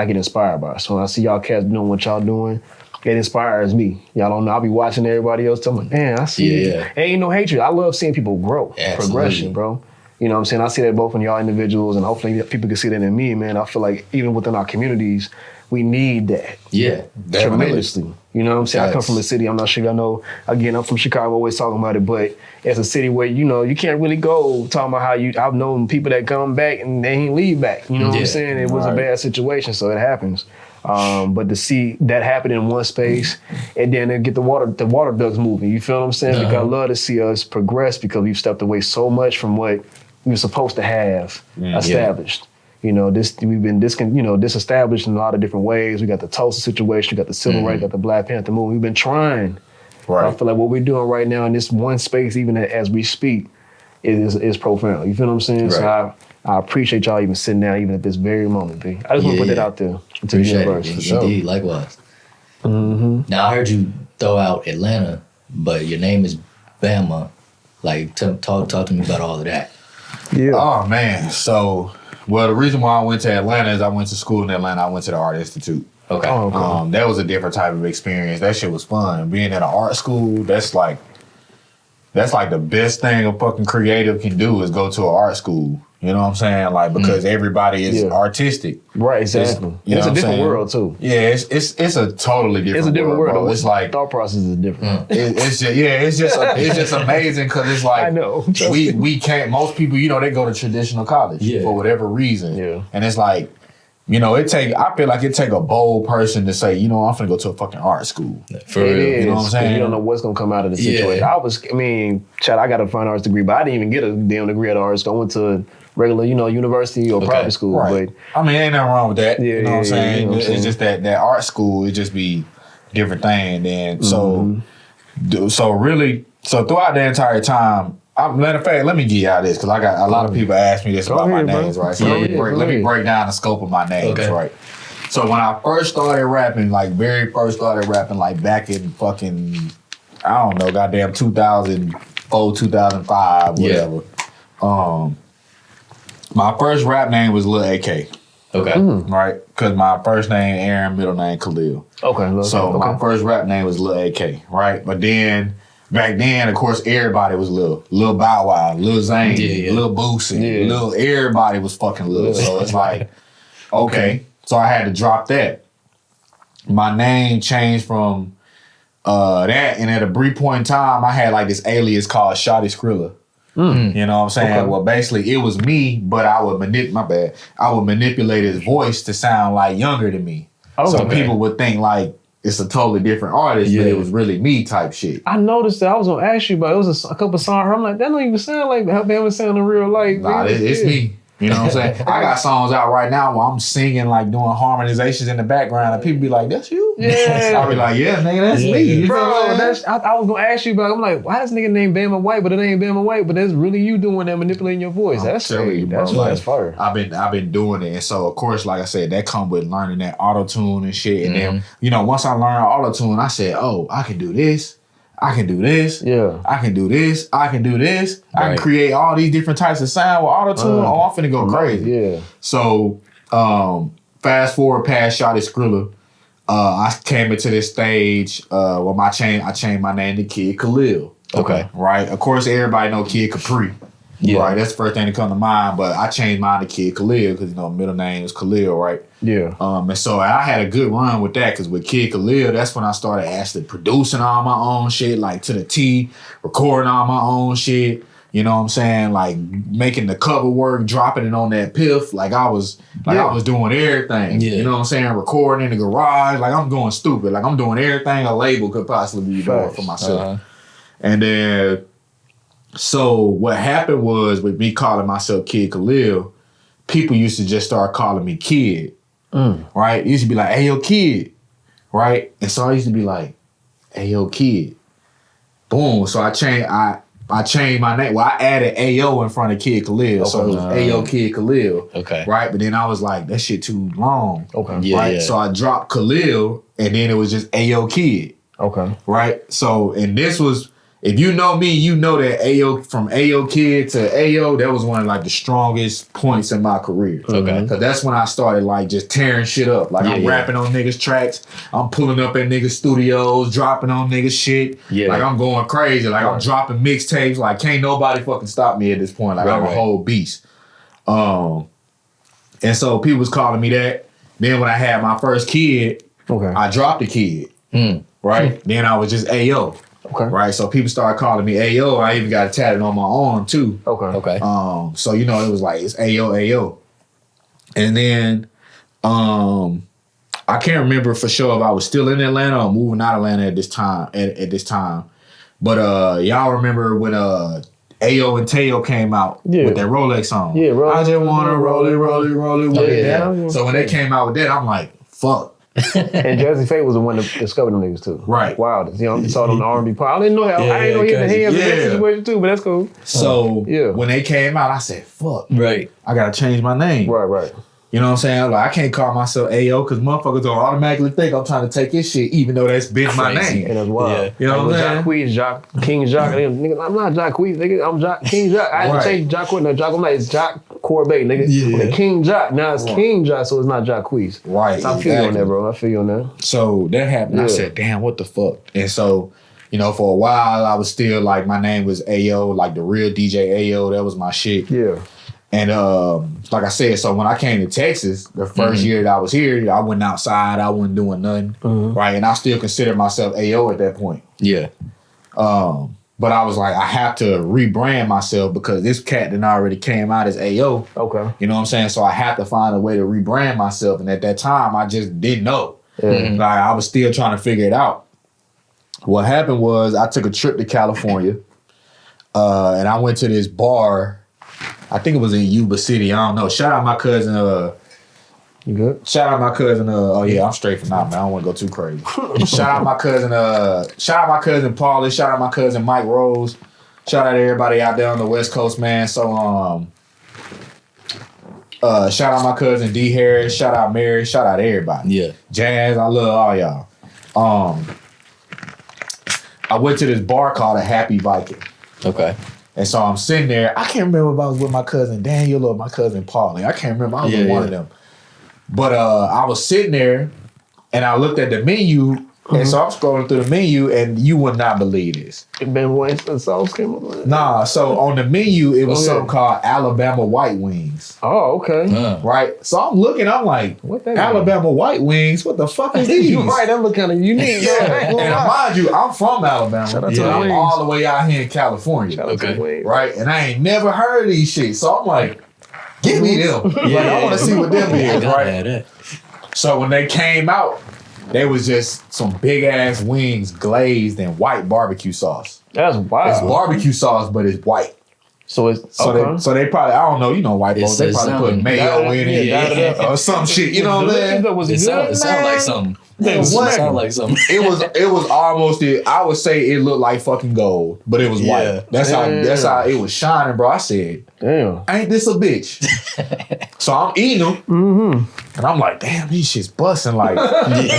get inspired by. So when I see y'all cats doing what y'all doing, it inspires me. Y'all don't know, I'll be watching everybody else telling me, man, I see it. Ain't no hatred. I love seeing people grow, progression, bro. You know what I'm saying? I see that both in y'all individuals, and hopefully people can see that in me, man. I feel like even within our communities, we need that. Yeah, tremendously. You know what I'm saying? I come from a city, I'm not sure y'all know, again, I'm from Chicago, always talking about it, but it's a city where, you know, you can't really go talking about how I've known people that come back and they ain't leave back. You know what I'm saying? It was a bad situation, so it happens. But to see that happen in one space, and then to get the water ducts moving, you feel what I'm saying? Because I love to see us progress because we've stepped away so much from what we were supposed to have established. You know, we've been disestablished in a lot of different ways. We got the Tulsa situation, we got the civil rights, got the Black Panther movement. We've been trying. Right. I feel like what we're doing right now in this one space, even as we speak, is profound. You feel what I'm saying? Right. So I appreciate y'all even sitting down even at this very moment, B. I just want to put that out there to the universe. Indeed, likewise. Now I heard you throw out Atlanta, but your name is Bama. Like, talk to me about all of that. Yeah. Oh man. So, well, the reason why I went to Atlanta is I went to school in Atlanta. I went to the Art Institute. Okay. That was a different type of experience. That shit was fun. Being at an art school, that's like the best thing a fucking creative can do is go to an art school. You know what I'm saying? Like, because everybody is artistic. Right, exactly. It's a different world too. Yeah, it's a totally different world. It's a different world. It's like thought process is different. It's just amazing because it's like I know. we can't. Most people, you know, they go to traditional college for whatever reason. Yeah, and it's like, you know, I feel like it take a bold person to say, you know, I'm finna go to a fucking art school. For real. You know what I'm saying? You don't know what's gonna come out of the situation. I got a fine arts degree, but I didn't even get a damn degree at art school. I went to regular, you know, university or private school. Right. But I mean, ain't nothing wrong with that. You know what I'm saying? You know what I'm saying? It's just that art school, it just be different thing. And so throughout the entire time, matter of fact, let me get y'all this because I got a lot of people ask me this about my names, right? So let me break down the scope of my names, right? So when I first started rapping, like back in fucking, I don't know, goddamn 2004, 2005, whatever. My first rap name was Lil AK. Okay. Right? Because my first name Aaron, middle name Khalil. Okay. So my first rap name was Lil AK, right? But then back then, of course, everybody was Lil Bow Wow, Lil Zane, Lil Boosie, Lil. Everybody was fucking Lil. So it's like, okay. So I had to drop that. My name changed from that, and at a brief point in time, I had like this alias called Shotty Skrilla. You know what I'm saying? Okay. Well, basically, it was me, but I would manipulate his voice to sound like younger than me. So people would think like it's a totally different artist, but it was really me type shit. I noticed that. I was gonna ask you, but it was a couple songs. I'm like, that don't even sound like Bama sound in real life. Nah, it's me. You know what I'm saying? I got songs out right now where I'm singing, like doing harmonizations in the background, and people be like, "That's you?" Yeah. I'll be like, "Yeah, nigga, that's me." You Bro, know what I was gonna ask you about. I'm like, why this nigga named Bama White, but it ain't Bama White, but that's really you doing that, manipulating your voice. That's you, bro. That's fire. I've been doing it, and so of course, like I said, that come with learning that auto tune and shit. And then once I learned auto tune, I said, "Oh, I can do this. I can do this. Yeah. I can do this. I can do this. Right. I can create all these different types of sound with auto tune. I'm finna go crazy." Yeah. So fast forward past Shotty Skrilla, I came into this stage where I changed my name to Kid Khalil. Okay. Right. Of course, everybody know Kid Capri. Yeah. Right. That's the first thing to come to mind. But I changed mine to Kid Khalil because middle name is Khalil, right? Yeah. And so I had a good run with that because with Kid Khalil, that's when I started actually producing all my own shit, like to the T, recording all my own shit. You know what I'm saying? Like making the cover work, dropping it on that piff. Like I was doing everything. Yeah. You know what I'm saying? Recording in the garage. Like I'm going stupid. Like I'm doing everything a label could possibly be doing for myself. And then, so what happened was with me calling myself Kid Khalil, people used to just start calling me Kid. Right? It used to be like, "Hey, yo, Kid." Right? And so I used to be like, "Hey, yo, Kid." Boom. So I changed my name. Well, I added Ayo in front of Kid Khalil. So it was Ayo Kid Khalil. Okay. Right? But then I was like, that shit too long. Okay. Yeah, right? yeah. So I dropped Khalil and then it was just Ayo Kid. Okay. Right? So, and this was, if you know me, you know that Ayo, from Ayo Kid to Ayo, that was one of like the strongest points in my career. Okay. Because that's when I started like just tearing shit up. Like I'm rapping on niggas' tracks. I'm pulling up at niggas' studios, dropping on niggas' shit. Yeah. Like I'm going crazy. Like I'm dropping mixtapes. Like can't nobody fucking stop me at this point. Like I'm a whole beast. And so people was calling me that. Then when I had my first kid, I dropped the kid. Right? Then I was just Ayo. Okay. Right. So people started calling me Ayo. I even got it tatted on my arm too. Okay. So it was like it's Ayo. And then I can't remember for sure if I was still in Atlanta or moving out of Atlanta at this time. But y'all remember when Ayo and Teo came out with that Rolex song. Yeah, I just wanna roll it with it. Yeah. So when they came out with that, I'm like, fuck. And Jazzy Faye was the one that discovered them niggas too. Right. Wow. You saw them on the R&B part. I didn't know he had the hands in that situation too, but that's cool. So when they came out, I said, fuck. Right. I gotta change my name. Right. You know what I'm saying? Like I can't call myself Ayo because motherfuckers don't automatically think I'm trying to take his shit, even though that's been my name. And that's wild. Yeah. You know what I'm saying? King Jock. Nigga, I'm not Jock Queez, nigga. I'm King Jock. I had to change Jock Queez. No, Jock, I'm like, it's Jock Corbett, nigga. Yeah. Okay, King Jock. Now it's King Jock, so it's not Jock Queez. Right. So I feel you on that, bro. I feel you on that. So that happened. I said, damn, what the fuck? And so, for a while, I was still like, my name was Ayo, like the real DJ Ayo. That was my shit. Yeah. And like I said, so when I came to Texas, the first year that I was here, I went outside. I wasn't doing nothing. Right. And I still considered myself Ayo at that point. Yeah. But I was like, I have to rebrand myself because this cat that already came out as Ayo. Okay. You know what I'm saying? So I have to find a way to rebrand myself. And at that time, I just didn't know. Like I was still trying to figure it out. What happened was I took a trip to California and I went to this bar. I think it was in Yuba City. I don't know. Shout out my cousin. You good? Shout out my cousin. Oh yeah, I'm straight for now, man. I don't want to go too crazy. Shout out my cousin. Shout out my cousin Paulie. Shout out my cousin Mike Rose. Shout out everybody out there on the West Coast, man. So shout out my cousin D Harris. Shout out Mary. Shout out everybody. Yeah. Jazz. I love all y'all. I went to this bar called a Happy Viking. Okay. And so I'm sitting there. I can't remember if I was with my cousin Daniel or my cousin Paulie. I can't remember. I was with one of them. But I was sitting there and I looked at the menu. And so I'm scrolling through the menu and you would not believe this. Ben Winston sauce came up. Nah, so on the menu, it was something called Alabama White Wings. Oh, okay. Right? So I'm looking, I'm like, what that Alabama White Wings? What the fuck is these? You're right, that look kind of unique. And mind you, I'm from Alabama. Shout out to I'm Wings. all the way out here in California. Shout out to Wings. Right? And I ain't never heard of these shit. So I'm like, give me them. Like, I want to see what them is, right? So when they came out, they was just some big ass wings glazed in white barbecue sauce. That's wild. It's barbecue sauce, but it's white. So it's so they probably, I don't know, white folks, they probably put mayo in it or some shit. You know what I'm saying? Was it good? It sound like something. It sound like something. It was almost I would say it looked like fucking gold, but it was white. That's how it was shining, bro. I said, damn, ain't this a bitch? So I'm eating them, and I'm like, damn, these shit's busting. Like,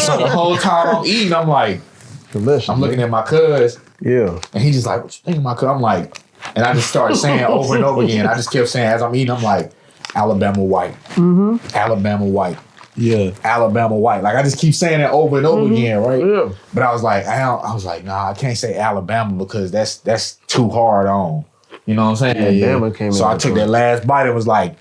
so the whole time I'm eating, I'm like, delicious. I'm looking at my cuz, and he's just like, what you think, my cuz? I'm like, and I just started saying over and over again. I just kept saying as I'm eating, I'm like, Alabama White, Alabama White. Yeah, Alabama White. Like I just keep saying that over and over again, right? Yeah. But I was like, nah, I can't say Alabama because that's too hard on. You know what I'm saying? Yeah. Bama came so in I took that last bite and was like,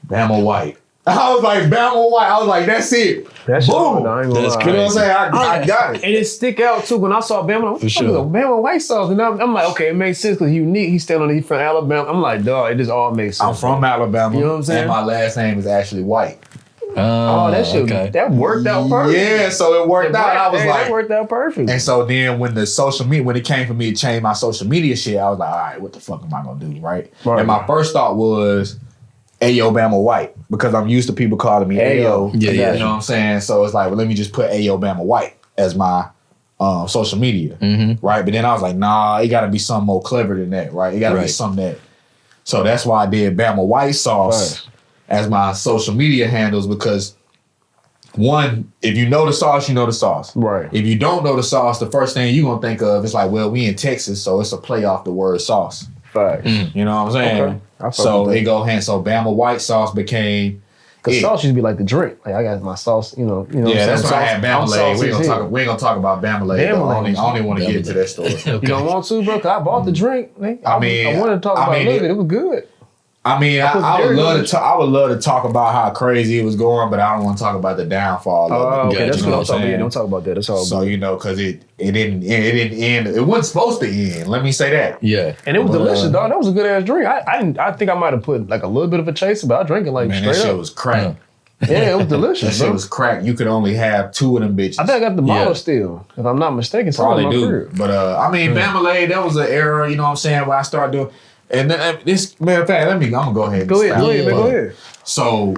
Bama White. I was like, Bama White. I was like, that's it. That's boom. That's You know what I'm saying? I got it. And it stick out too when I saw Bama. For sure. Bama white sauce, and I'm like, okay, it makes sense because unique. He's from Alabama. I'm like, dog, it just all makes sense. I'm from Alabama. You know what I'm saying? And my last name is actually White. Oh, that shit, that worked out perfect. Yeah, so it worked out. I was like, that worked out perfect. And so then when it came for me to change my social media shit, I was like, all right, what the fuck am I gonna do, right? And my first thought was Ayo Bama White, because I'm used to people calling me Ayo. Yeah. You know what I'm saying? So it's like, well, let me just put Ayo Bama White as my social media, right? But then I was like, nah, it gotta be something more clever than that, right? It gotta be something that. So that's why I did Bama White sauce as my social media handles, because one, if you know the sauce, you know the sauce. Right. If you don't know the sauce, the first thing you're gonna think of is like, well, we in Texas, so it's a play off the word sauce. Facts. You know what I'm saying? Okay. So it go hand. So Bama White sauce became. Cause sauce used to be like the drink. Like I got my sauce, you know. Yeah, that's why I had Bama We ain't gonna talk about Bama I only want to get into that story. You don't want to, bro? Cause I bought the drink. I wanted to talk about it a little bit. It was good. I mean, I would love to. I would love to talk about how crazy it was going, but I don't want to talk about the downfall. Oh, okay, that's what I'm talking about. Don't talk about that. That's all. So because it didn't end. It wasn't supposed to end. Let me say that. Yeah, and it was delicious, dog. That was a good ass drink. I think I might have put like a little bit of a chaser, but I drank it like straight that shit up. was crack. Yeah, it was delicious. That shit was crack. You could only have 2 of them bitches. I think I got the bottle still, if I'm not mistaken. Probably do. Crib. But Bama that was an era. You know what I'm saying? Where I started doing. And then this, matter of fact, I'm gonna go ahead. Go ahead. So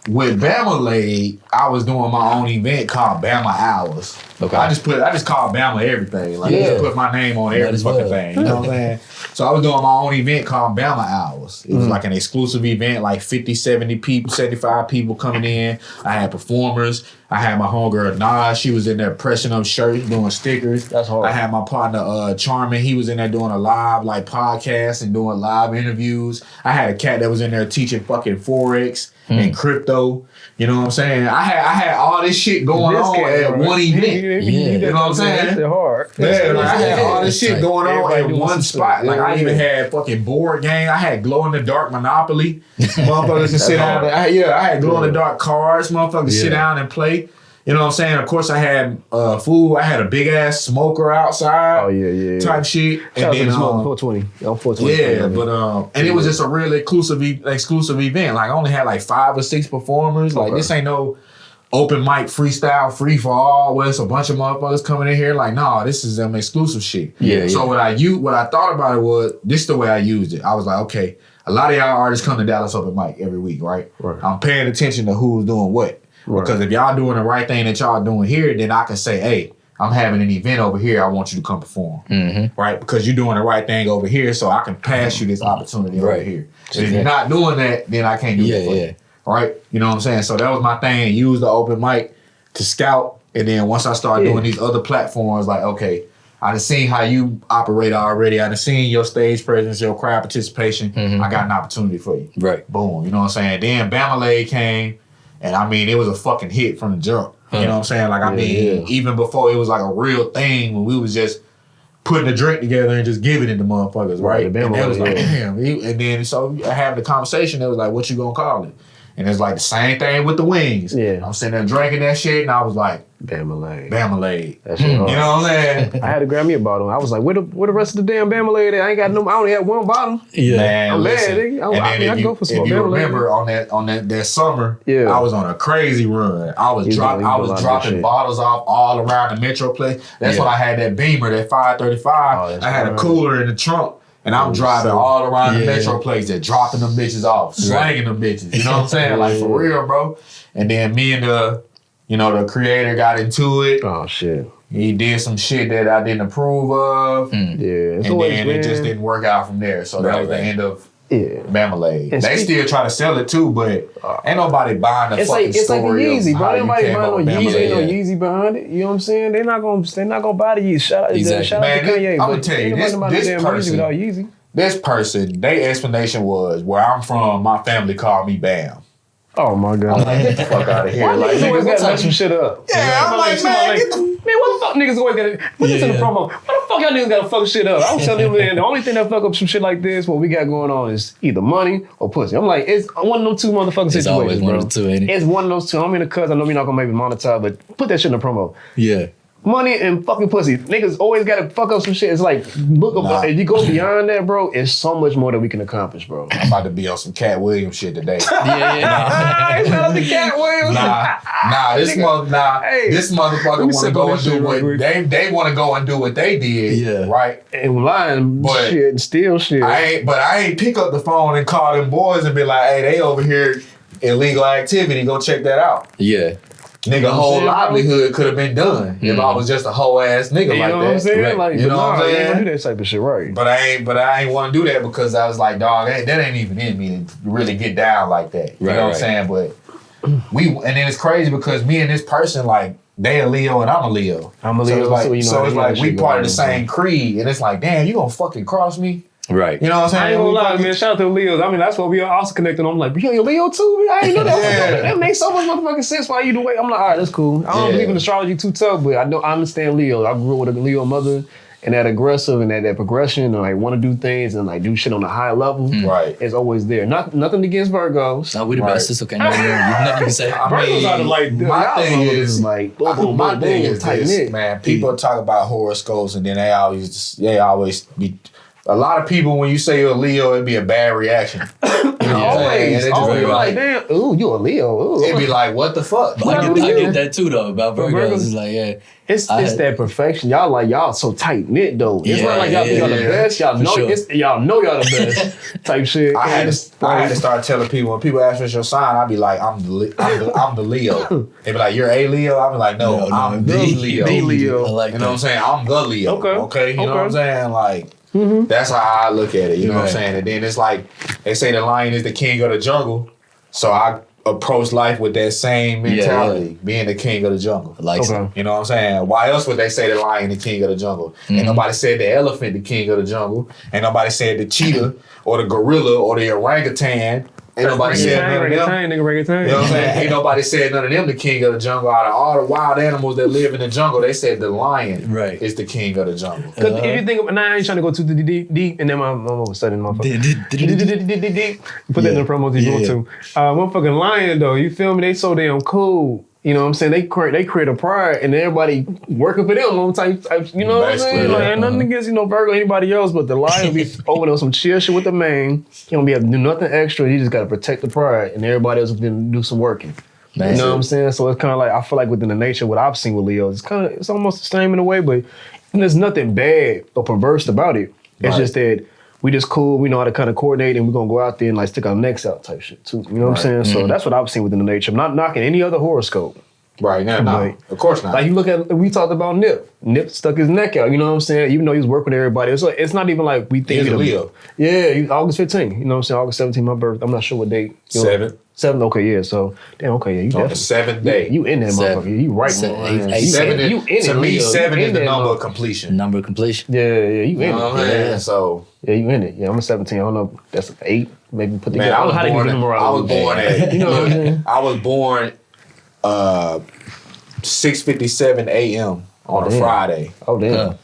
with Bama I was doing my own event called Bama Hours. Okay. I just called Bama everything. Like I just put my name on every fucking thing. You know what I'm saying? So I was doing my own event called Bama Hours. It was like an exclusive event, like 50, 70 people, 75 people coming in. I had performers. I had my homegirl Nas. She was in there pressing up shirts, doing stickers. That's hard. I had my partner Charmin. He was in there doing a live podcast and doing live interviews. I had a cat that was in there teaching fucking Forex and crypto. You know what I'm saying? I had all this shit going on at one event. You know what I'm saying? It's hard. Yeah, like I had all this shit going on at one spot. Like I even had fucking board game. I had glow in the dark Monopoly. Motherfuckers to sit down. I had glow in the dark cards. Motherfuckers sit down and play. You know what I'm saying? Of course, I had food. I had a big ass smoker outside. Oh yeah. Type shit. And then 420. I'm 420. Yeah, but and it was just a really exclusive event. Like I only had like 5 or 6 performers. Like this ain't no open mic freestyle free for all where it's a bunch of motherfuckers coming in here. Like nah, this is exclusive shit. Yeah. So what I thought about it was this is the way I used it. I was like, okay, a lot of y'all artists come to Dallas open mic every week, right? I'm paying attention to who's doing what. Because if y'all doing the right thing that y'all doing here, then I can say, hey, I'm having an event over here. I want you to come perform. Right? Because you're doing the right thing over here, so I can pass you this opportunity over here. So if you're not doing that, then I can't do it for you. Right? You know what I'm saying? So that was my thing. Use the open mic to scout. And then once I started doing these other platforms, like, okay, I done seen how you operate already. I done seen your stage presence, your crowd participation. I got an opportunity for you. Right. Boom. You know what I'm saying? Then Bama came. And I mean, it was a fucking hit from the jump. You know what I'm saying? Like, I mean, even before it was like a real thing when we was just putting a drink together and just giving it to motherfuckers, right? And that was like, damn. And then so having the conversation, it was like, what you gonna call it? And it's like the same thing with the wings. Yeah. I'm sitting there drinking that shit, and I was like, Bama-Lade. That shit hard. You know what I'm saying? I had to grab me a bottle. I was like, where the rest of the damn Bama-Lade at? I ain't got no, I only had one bottle. Yeah. Man, I'm listen. mad, nigga. I can go for some if you Bama-Lade. remember on that summer, Yeah. I was on a crazy run. I was dropping bottles off all around the Metroplex. That's when I had that Beamer, that 535. I had a cooler in the trunk. And I'm driving all around the Metroplex, just dropping them bitches off, slanging them bitches. You know what I'm saying? Like, for real, bro. And then me and the creator got into it. Oh, shit. He did some shit that I didn't approve of. Yeah. And then it just didn't work out from there. So that was the end of Bama-Lade. They still try to sell it too, but ain't nobody buying the fucking story. It's like a Yeezy, of bro. how Ain't you nobody came buying up no with Yeezy, Bama-Lade. ain't no Yeezy behind it. You know what I'm saying? They're not gonna buy the Yeezy. Shout out to Kanye. I'm gonna tell you, this person, their explanation was, where I'm from, my family called me Bam. Oh my God. I'm like, get the fuck out of here. Like, niggas gotta mess some shit up. Yeah, I'm like, man, get the... Man, what the fuck niggas always gotta... Put this in the promo. What the fuck y'all niggas gotta fuck shit up? I was telling them, man, the only thing that fuck up some shit like this, what we got going on is either money or pussy. I'm like, it's one of them two motherfucking situations, always one of the two, ain't it? It's one of those two. I'm in the cuz. I know we're not gonna maybe monetize, but put that shit in the promo. Yeah. Money and fucking pussy. Niggas always gotta fuck up some shit. It's like, if you go beyond that, bro, it's so much more that we can accomplish, bro. I'm about to be on some Cat Williams shit today. Shout out to Cat Williams. This motherfucker want to go and do what they want to go and do what they did, right? And lying shit and steal shit. I ain't pick up the phone and call them boys and be like, hey, they over here illegal activity. Go check that out. Yeah. Nigga, whole livelihood could have been done if I was just a whole ass nigga like that. You know what I'm saying? Right. Like, you know what I'm saying? I ain't do that type of shit, right? But I ain't want to do that because I was like, dog, that ain't even in me to really get down like that. You know what I'm saying? But and then it's crazy because me and this person, like, they a Leo and I'm a Leo. I'm a Leo, so it's like we part of the same creed, and it's like, damn, you gonna fucking cross me? Right. You know what I'm saying? I ain't gonna lie, man. Shout out to the Leos. I mean, that's what we are also connected on. I'm like, you Leo too? I ain't know that. That makes so much motherfucking sense why you the way. I'm like, all right, that's cool. I don't believe in astrology too tough, but I understand Leo. I grew up with a Leo mother, and that aggressive and that progression, and like want to do things and like do shit on a high level. Right. It's always there. Nothing against Virgos. No, we the best. It's okay. Nothing you can say. Virgos are like, my thing is like, my thing is this, man. People talk about horoscopes, and then they always be. A lot of people, when you say you're a Leo, it'd be a bad reaction. You know what I'm saying? Always like, damn, ooh, you a Leo. Ooh. It'd be like, what the fuck? I get that too, though, about Virgos. It's like, It's that perfection. Y'all so tight knit though. It's not like y'all think y'all the best. Y'all know y'all know y'all the best type shit. I had to start telling people, when people ask me your sign, I'd be like, I'm the Leo. They be like, you're a Leo? I'd be like, no, I'm the Leo. The Leo. I like you know what I'm saying? I'm the Leo. Okay. You know what I'm saying? Like, that's how I look at it. You know what I'm saying? And then it's like, they say the lion is the king of the jungle. So I approach life with that same mentality, being the king of the jungle. You know what I'm saying? Why else would they say the lion the king of the jungle? Ain't nobody said the elephant the king of the jungle. Ain't nobody said the cheetah or the gorilla or the orangutan. Ain't nobody said none of them. You know what I'm saying? Ain't nobody said none of them the king of the jungle. Out of all the wild animals that live in the jungle, they said the lion is the king of the jungle. Because if you think, I ain't trying to go too deep, and then I'm all of a sudden, motherfucker. Deep. Put that in the promo if you want to. Motherfucking lion, though, you feel me? They so damn cool. You know what I'm saying? They create a pride, and everybody working for them on type. You know what I'm saying? Like, ain't nothing against Virgo or anybody else, but the lion be over there some chill shit with the man. He don't be able to do nothing extra. He just got to protect the pride, and everybody else can do some working. You know what I'm saying? So it's kind of like, I feel like within the nature, what I've seen with Leos, it's almost the same in a way, but there's nothing bad or perverse about it. It's just that we just cool, we know how to kind of coordinate, and we're gonna go out there and like stick our necks out type shit too. You know what I'm saying? So that's what I've seen within the nature. I'm not knocking any other horoscope. Right, no, of course not. Like you look at, we talked about Nip. Nip stuck his neck out, you know what I'm saying? Even though he was working with everybody. It's not even like we think. He's a Leo. Yeah, he's August 15th. You know what I'm saying? August 17th, my birth. I'm not sure what date. 7th. 7th, okay, yeah. So, damn, okay, yeah. You on the 7th day. You in that motherfucker. You right. To me, 7 is the number of completion. Number of completion. Yeah, you in it. Yeah, so. Yeah, you in it. Yeah, I'm a 17. I don't know. That's 8. Maybe put together. Man, I was born at, you know what I'm saying? I was born 6:57 a.m. on a Friday. Oh, damn.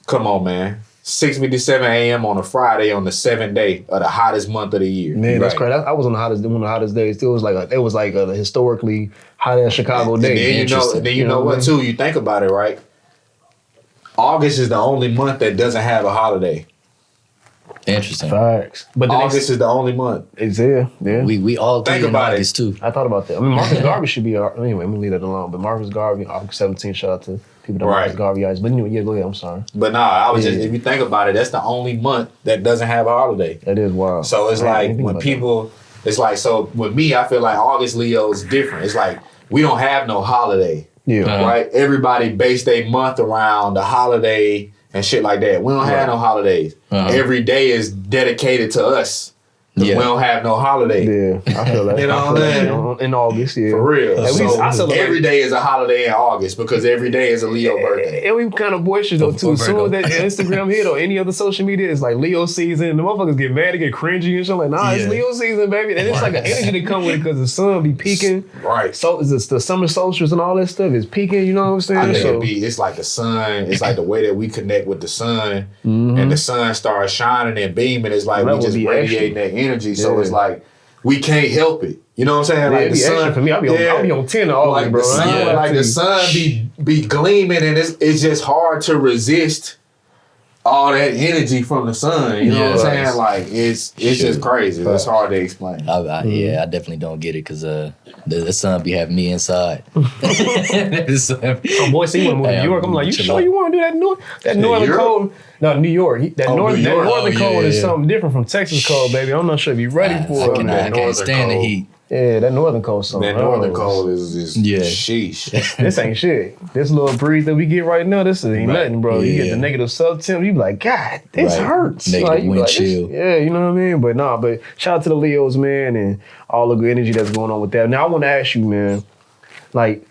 Come on, man. 6:57 a.m. on a Friday on the 7th day of the hottest month of the year. Man, that's crazy. I was on one of the hottest days. It was like a historically hot ass Chicago day. And then you know what too? You think about it, right? August is the only month that doesn't have a holiday. Interesting. Facts. But August is the only month. It's there. Yeah. We all think about August too. I thought about that. I mean, Marcus Garvey should be anyway. Let me leave that alone. But Marcus Garvey, August 17th. Shout out to people that Marcus Garvey eyes. But anyway, yeah, go ahead. I'm sorry. But I was just, if you think about it, that's the only month that doesn't have a holiday. That is wild. So it's like when people, it's like, so with me, I feel like August Leo is different. It's like we don't have no holiday. Yeah. Right? Everybody base their month around the holiday and shit like that. We don't have no holidays. Every day is dedicated to us. We don't have no holiday. Yeah, I feel that. You know what I'm saying? In August, yeah. For real. So every day is a holiday in August because every day is a Leo birthday. And we kind of boisterous though too. As soon as that Instagram hit or any other social media, it's like Leo season. The motherfuckers get mad, they get cringy and shit. Like, nah, it's Leo season, baby. And it's like an energy that come with it because the sun be peaking. Right. So is the summer solstice and all that stuff is peaking. You know what I'm saying? I think it's like the sun. It's like the way that we connect with the sun, and the sun starts shining and beaming. It's like we just radiating that energy. So it's like we can't help it. You know what I'm saying? Like the sun for me, I'll be on 10 all like bro. The sun, like the sun be gleaming, and it's just hard to resist all that energy from the sun. You know what I'm saying? Like it's just crazy. It's hard to explain. I definitely don't get it because the sun be having me inside. Oh boy, see you want to move to New York? I'm like, you sure you want to do that northern cold? No, New York. That northern cold is something different from Texas cold, baby. I'm not sure if you're ready for it. I can't stand the heat. Yeah, that northern cold something. That northern cold is sheesh. This ain't shit. This little breeze that we get right now, this ain't nothing, bro. You get the negative sub-temp, you be like, God, this hurts. Negative wind chill. Yeah, you know what I mean? But shout out to the Leos, man, and all the good energy that's going on with that. Now, I want to ask you, man, like,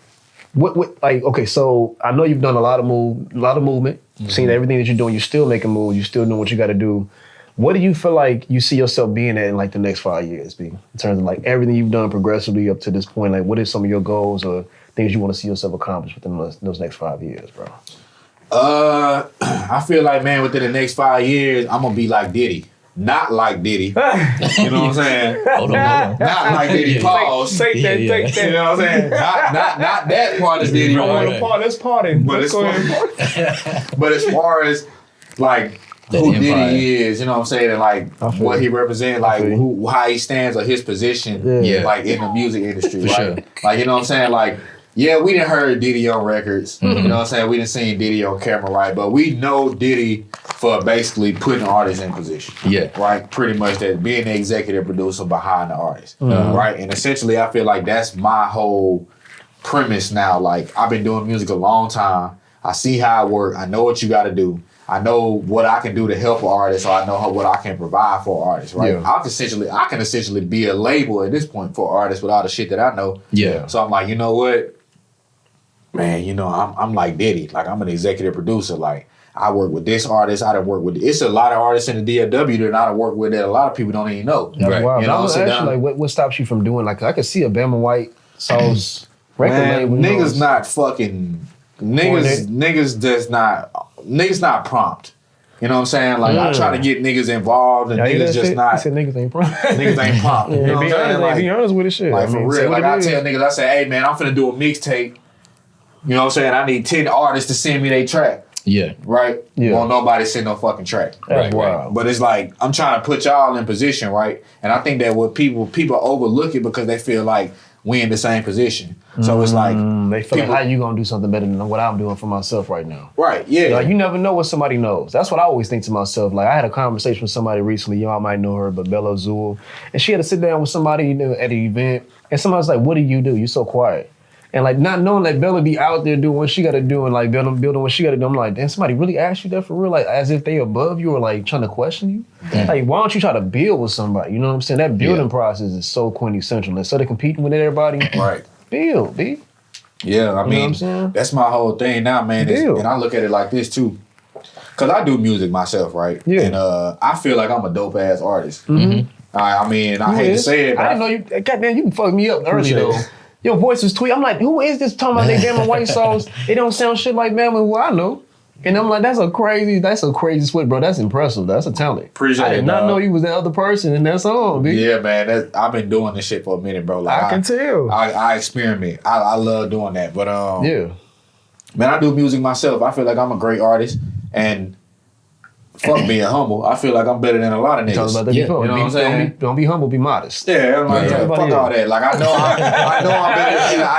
okay, so I know you've done a lot of movement, seen everything that you're doing, you're still making moves, you're still doing what you got to do. What do you feel like you see yourself being at in like the next 5 years, B? In terms of like everything you've done progressively up to this point, like what are some of your goals or things you want to see yourself accomplish within those next 5 years, bro? I feel like, man, within the next 5 years, I'm gonna be like Diddy. Not like Diddy. You know what I'm saying? Hold on. Not like Diddy. Pause. Take that. You know what I'm saying? Not that part of Diddy. Let's party. But as far as like who Diddy is, you know what I'm saying, and like what he represents, like how he stands or his position, like in the music industry, right? Sure. Like, you know what I'm saying, like. Yeah, we didn't heard Diddy on records. You know what I'm saying? We didn't see Diddy on camera, right? But we know Diddy for basically putting artists in position. Yeah. Right? Pretty much that being the executive producer behind the artist. Right? And essentially, I feel like that's my whole premise now. Like, I've been doing music a long time. I see how it works. I know what you got to do. I know what I can do to help an artist, or I know what I can provide for an artist, right? Yeah. I can essentially be a label at this point for artists with all the shit that I know. Yeah. So I'm like, you know what? Man, you know, I'm like Diddy. Like, I'm an executive producer. Like, I work with this artist. I done work with... It's a lot of artists in the DFW that I done work with that a lot of people don't even know. That's wild. You know, actually, like, what stops you from doing... Like, I could see a Bama White Sauce record label. Niggas not fucking... Niggas not prompt. You know what I'm saying? Like, I try to get niggas involved and niggas just not... I said niggas ain't prompt. Niggas ain't prompt. You know what I'm saying? Like, be honest with this shit. Like, for real. Like, I tell niggas, I say, hey, man, I'm finna do a mixtape. You know what I'm saying? I need 10 artists to send me their track. Yeah. Right? Yeah. Won't nobody send no fucking track. That's wild. But it's like, I'm trying to put y'all in position, right? And I think that what people overlook it because they feel like we in the same position. So it's like... They feel like, how you gonna do something better than what I'm doing for myself right now? Right, yeah. Like, you never know what somebody knows. That's what I always think to myself. Like, I had a conversation with somebody recently, y'all might know her, but Bella Zool. And she had to sit down with somebody, you know, at an event, and somebody's like, what do? You're so quiet. And like not knowing that Bella be out there doing what she got to do and like building what she got to do. I'm like, damn, somebody really asked you that for real? Like as if they above you or like trying to question you? Yeah. Like why don't you try to build with somebody? You know what I'm saying? That building process is so quintessential. Instead of competing with everybody, right? Build, B. Yeah, I mean, that's my whole thing now, man. And I look at it like this too. Cause I do music myself, right? Yeah. And I feel like I'm a dope ass artist. Mm-hmm. I mean, I hate to say it, but I didn't know you. Goddamn, you can fuck me up early though. Your voice was tweet. I'm like, who is this talking about they Bama White Sauce? It don't sound shit like Bama who I know. And I'm like, that's a crazy switch, bro. That's impressive. That's a talent. Appreciate it. I did not know you was that other person in that song, dude. Yeah, man. I've been doing this shit for a minute, bro. Like, I can tell. I experiment. I love doing that. But yeah. Man, I do music myself. I feel like I'm a great artist, and fuck being humble. I feel like I'm better than a lot of niggas. Talking about that before. You know what I'm saying? Don't be humble. Be modest. Yeah, I'm like, fuck all that. Like I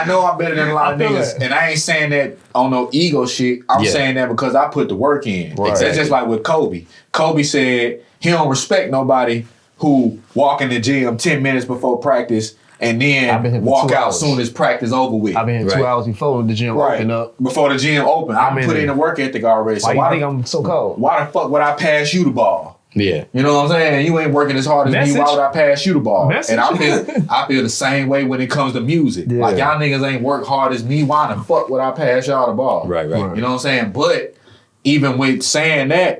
know I'm better than a lot of niggas, and I ain't saying that on no ego shit. I'm saying that because I put the work in. Right. That's just like with Kobe. Kobe said he don't respect nobody who walk in the gym 10 minutes before practice and then walk out as soon as practice over with. I've been here 2 hours before the gym open up. Before the gym open. I put in the work ethic already. So why do you think I'm so cold? Why the fuck would I pass you the ball? Yeah. You know what I'm saying? You ain't working as hard as me. Why would I pass you the ball? And I feel the same way when it comes to music. Yeah. Like y'all niggas ain't work hard as me. Why the fuck would I pass y'all the ball? Right. You know what I'm saying? But even with saying that,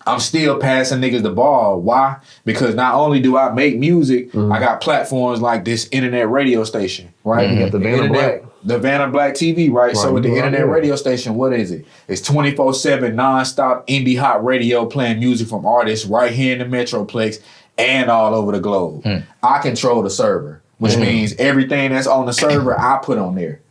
I'm still passing niggas the ball. Why? Because not only do I make music, I got platforms like this internet radio station, right? You got the Vanna Black. The Vanna Black TV, right? So with the internet radio station, what is it? It's 24/7 nonstop indie hot radio playing music from artists right here in the Metroplex and all over the globe. I control the server, which means everything that's on the server, I put on there.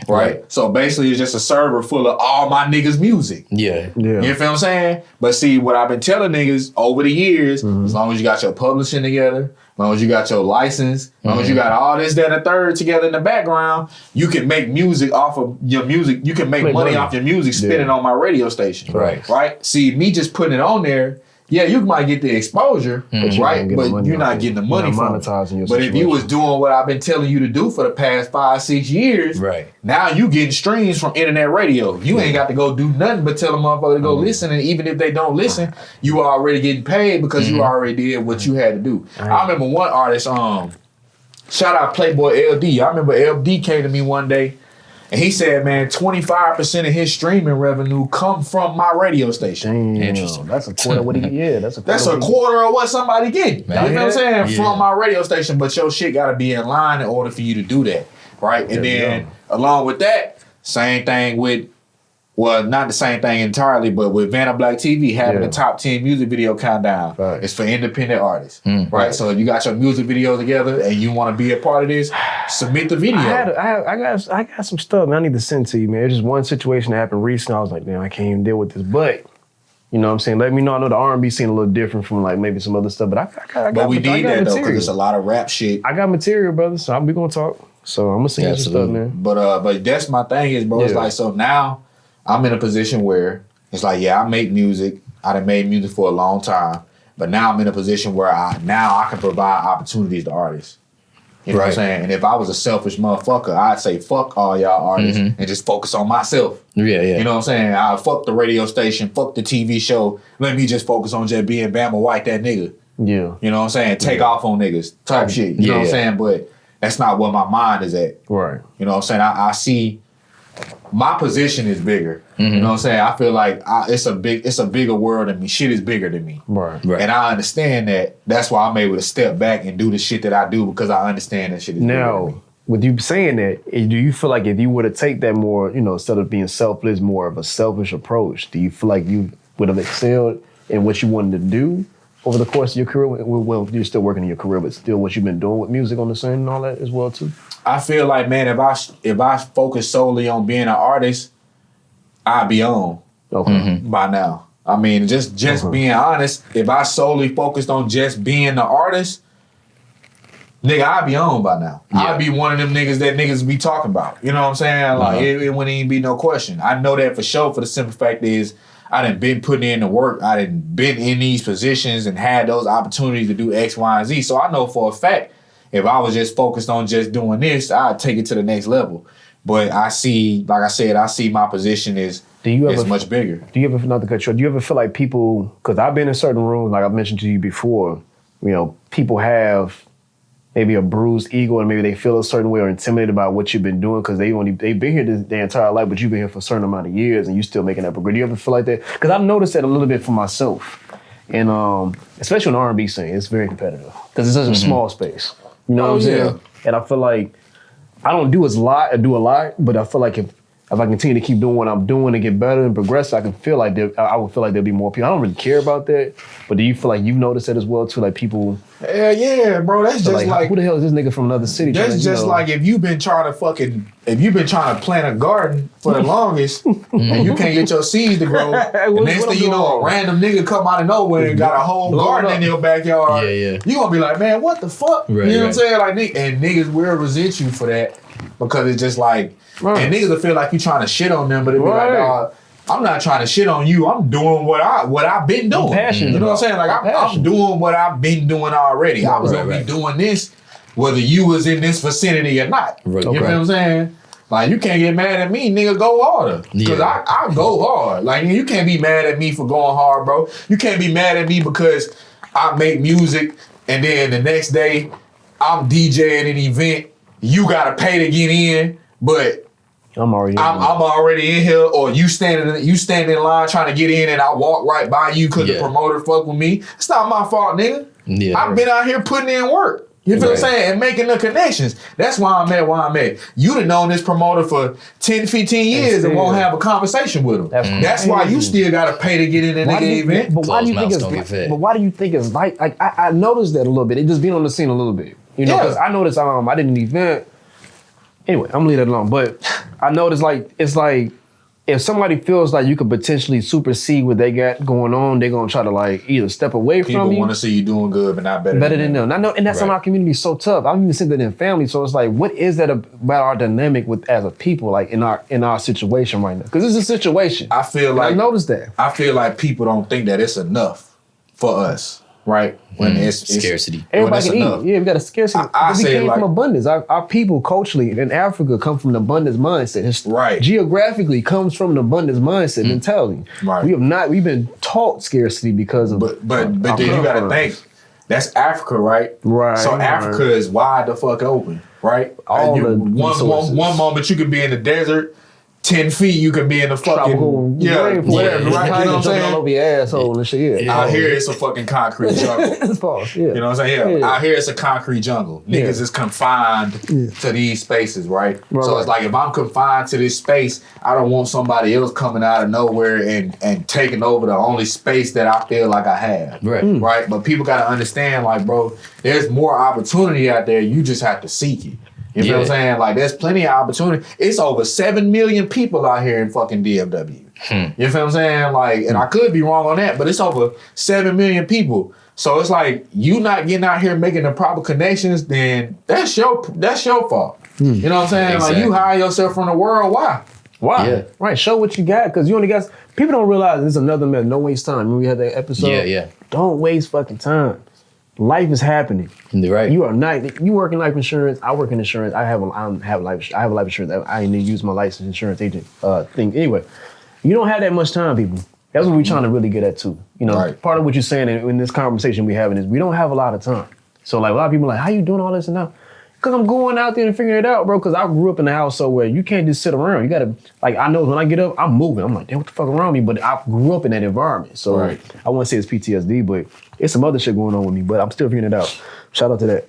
Right? So basically it's just a server full of all my niggas' music. Yeah. You feel what I'm saying? But see, what I've been telling niggas over the years, as long as you got your publishing together, as long as you got your license, as long as you got all this, that, and the third together in the background, you can make music off of your music. You can make money off your music spinning on my radio station. Right? See, me just putting it on there, yeah, you might get the exposure, right? But you're not getting the money from it. But if you was doing what I've been telling you to do for the past 5-6 years, now you getting streams from internet radio. You ain't got to go do nothing but tell a motherfucker to go listen. And even if they don't listen, you are already getting paid because you already did what you had to do. I remember one artist, shout out Playboy LD. I remember LD came to me one day and he said, man, 25% of his streaming revenue come from my radio station. Damn, interesting. That's a quarter of what he get. That's a quarter of what somebody get. You know what I'm saying? From my radio station. But your shit got to be in line in order for you to do that. Right? And then along with that, same thing with, well, not the same thing entirely, but with Vanna Black TV having the top 10 music video countdown. It's for independent artists. Right? So if you got your music videos together and you want to be a part of this, submit the video. I got some stuff, man, I need to send to you, man. There's just one situation that happened recently. I was like, man, I can't even deal with this. But, you know what I'm saying? Let me know. I know the R&B scene a little different from like maybe some other stuff, but I got But we need that though, because it's a lot of rap shit. I got material, brother, so we going to talk. So I'm going to send you some stuff, man. But that's my thing is, bro, it's like, so now I'm in a position where it's like, yeah, I make music. I done made music for a long time. But now I'm in a position where I can provide opportunities to artists. You know what I'm saying? And if I was a selfish motherfucker, I'd say fuck all y'all artists and just focus on myself. Yeah. You know what I'm saying? I'll fuck the radio station, fuck the TV show. Let me just focus on just being Bama White, that nigga. Yeah. You know what I'm saying? Take off on niggas type shit. You know what I'm saying? But that's not where my mind is at. Right. You know what I'm saying? I see my position is bigger. You know what I'm saying? I feel like it's a bigger world than me. Shit is bigger than me. Right. And I understand that. That's why I'm able to step back and do the shit that I do because I understand that shit is bigger than me. With you saying that, do you feel like if you were to take that more, you know, instead of being selfless, more of a selfish approach, do you feel like you would have excelled in what you wanted to do over the course of your career? Well, you're still working in your career, but still what you've been doing with music on the scene and all that as well too? I feel like, man, if I focus solely on being an artist, I'd be on by now. I mean, just being honest, if I solely focused on just being the artist, nigga, I'd be on by now. I'd be one of them niggas that niggas be talking about. You know what I'm saying? Like, it wouldn't even be no question. I know that for sure, for the simple fact is, I done been putting in the work. I done been in these positions and had those opportunities to do X, Y, and Z. So I know for a fact, if I was just focused on just doing this, I'd take it to the next level. But I see, like I said, I see my position is much bigger. Do you ever, not to cut short, do you ever feel like people, because I've been in certain rooms, like I mentioned to you before, you know, people have maybe a bruised ego and maybe they feel a certain way or intimidated about what you've been doing because they've been here their entire life, but you've been here for a certain amount of years and you still making that progress. Do you ever feel like that? Because I've noticed that a little bit for myself. And especially in the R&B scene, it's very competitive because it's such a small space. You know what I'm saying? And I feel like I don't do a lot, but I feel like if if I continue to keep doing what I'm doing and get better and progress, I would feel like there'll be more people. I don't really care about that, but do you feel like you've noticed that as well too? Like people, yeah, bro. That's just like who the hell is this nigga from another city? That's just like if you've been trying to plant a garden for the longest and you can't get your seeds to grow, and next thing you know, a random nigga come out of nowhere and got a whole garden in your backyard. Yeah. You gonna be like, man, what the fuck? Right, you know what I'm saying? Like, and niggas will resent you for that because it's just like. Right. And niggas will feel like you trying to shit on them, but it'll be like, dawg, I'm not trying to shit on you. I'm doing what I've been doing. I'm passionate. You know what I'm saying? Like I'm doing what I've been doing already. I was gonna be doing this whether you was in this vicinity or not. Right. You know what I'm saying? Like you can't get mad at me, nigga. Go harder, because I go hard. Like you can't be mad at me for going hard, bro. You can't be mad at me because I make music and then the next day I'm DJing an event. You gotta pay to get in, but I'm already in here, or you standing in line trying to get in, and I walk right by you because the promoter fuck with me. It's not my fault, nigga. Yeah, I've been out here putting in work. You feel what I'm saying? And making the connections. That's why I'm at where I'm at. You'd have known this promoter for 10, 15 years and won't have a conversation with him. That's why you still got to pay to get in the nigga event. But why do you think it's like I noticed that a little bit. It just been on the scene a little bit. You know, because I noticed I did an event. Anyway, I'm gonna leave that alone. But I noticed it's like if somebody feels like you could potentially supersede what they got going on, they're gonna try to like either step away from you. People want to see you doing good, but not better than them. I know, and that's why our community is so tough. I've even seen that in family. So it's like, what is that about our dynamic with as a people, like in our situation right now? Because it's a situation. I feel like I noticed that. I feel like people don't think that it's enough for us. Right? When it's scarcity. Everybody can eat. Yeah, we got a scarcity. We came from abundance. Our people culturally in Africa come from an abundance mindset. Right. Geographically comes from an abundance mindset mentality. Right. We've been taught scarcity because of But then you gotta think, that's Africa, right? Right. So Africa is wide the fuck open, right? One moment you could be in the desert. 10 feet, you can be in the fucking whatever, right? You know what I'm saying? All over your asshole and shit. Out here, it's a fucking concrete jungle. It's false. Yeah. You know what I'm saying? Out here, it's a concrete jungle. Niggas is confined to these spaces, right? So it's like if I'm confined to this space, I don't want somebody else coming out of nowhere and taking over the only space that I feel like I have. Right? But people gotta understand, like, bro, there's more opportunity out there. You just have to seek it. You feel what I'm saying? Like, there's plenty of opportunity. It's over 7 million people out here in fucking DFW. You feel what I'm saying? Like, and I could be wrong on that, but it's over 7 million people. So it's like, you not getting out here making the proper connections, then that's your fault. You know what I'm saying? Exactly. Like, you hire yourself from the world. Why? Yeah. Right. Show what you got, because you only got. People don't realize this is another method. No waste time. Remember we had that episode? Yeah. Don't waste fucking time. Life is happening. Right. You are not. You work in life insurance. I work in insurance. I have life insurance. I need to use my licensed insurance agent thing. Anyway, you don't have that much time, people. That's what we're trying to really get at too. You know, part of what you're saying in this conversation we're having is we don't have a lot of time. So like a lot of people are like, how you doing all this and now? Because I'm going out there and figuring it out, bro. Because I grew up in a household where you can't just sit around. You gotta, like, I know when I get up, I'm moving. I'm like, damn, what the fuck around me? But I grew up in that environment. So I wouldn't say it's PTSD, but it's some other shit going on with me. But I'm still figuring it out. Shout out to that.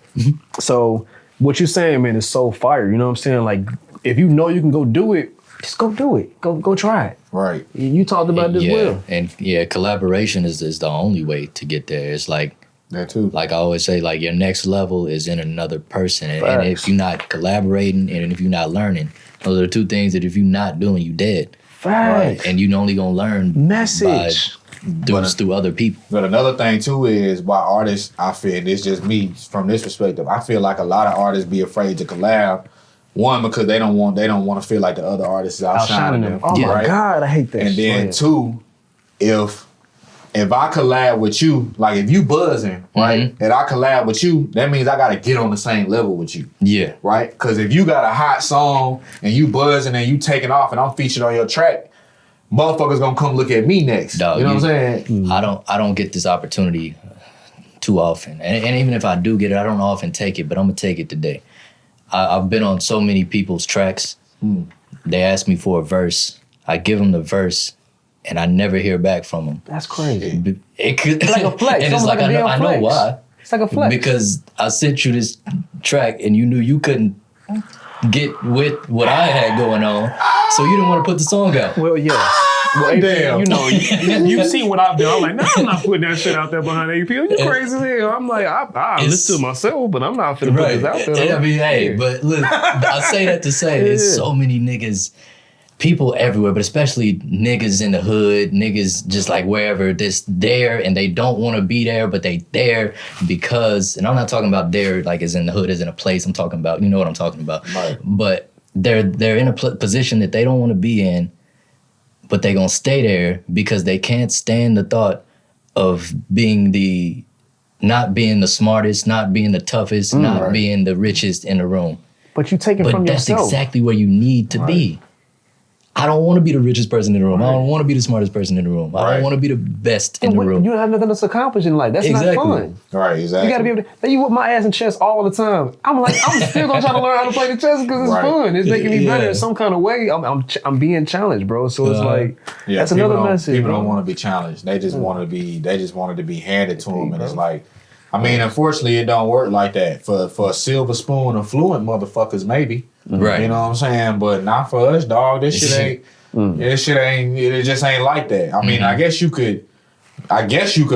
So what you're saying, man, is so fire. You know what I'm saying? Like, if you know you can go do it, just go do it. Go try it. Right. You talked about it as well. And collaboration is the only way to get there. It's like, that too. Like I always say, like your next level is in another person. And if you're not collaborating and if you're not learning, those are the two things that if you're not doing, you dead. Right. And you're only gonna learn through other people. But another thing too is why artists, I feel, and it's just me from this perspective, I feel like a lot of artists be afraid to collab. One, because they don't want to feel like the other artists is outshining them. Oh my God, I hate that. And then two, if I collab with you, like if you buzzing, right, and I collab with you, that means I gotta get on the same level with you. Yeah. Right? Because if you got a hot song and you buzzing and you taking off and I'm featured on your track, motherfuckers gonna come look at me next. Dog, you know what I'm saying? I don't get this opportunity too often. And even if I do get it, I don't often take it, but I'm gonna take it today. I've been on so many people's tracks. They ask me for a verse. I give them the verse. And I never hear back from them. That's crazy. It's like a flex. And it's like I know why. It's like a flex. Because I sent you this track and you knew you couldn't get with what I had going on, so you didn't want to put the song out. Well, yes. Well, Damn. you know, you've seen what I've done. I'm like, no, I'm not putting that shit out there behind AP. You crazy as hell. I'm like, I listen to myself, but I'm not finna put this out there. I mean, hey, but look, I say that to say there's so many niggas, people everywhere, but especially niggas in the hood, niggas just like wherever, that's there and they don't want to be there, but they there because, and I'm not talking about there like as in the hood, as in a place. I'm talking about, you know what I'm talking about. Right. But they're in a position that they don't want to be in, but they gonna stay there because they can't stand the thought of not being the smartest, not being the toughest, not being the richest in the room. But you take it from yourself. But that's exactly where you need to be. I don't want to be the richest person in the room. I don't want to be the smartest person in the room. I don't want to be the best in the room. You don't have nothing else to accomplish in life. That's not fun. Right, exactly. You got to be able to. You whip my ass in chess all the time. I'm like, I'm still gonna try to learn how to play the chess because it's fun. It's making me better in some kind of way. I'm being challenged, bro. So it's like that's another message. People don't want to be challenged. They just want to be. They just wanted to be handed to them, and it's like, I mean, unfortunately, it don't work like that. For a silver spoon affluent motherfuckers, maybe. Right. You know what I'm saying? But not for us, dog. This shit ain't. This shit ain't. It just ain't like that. I mean, I guess you could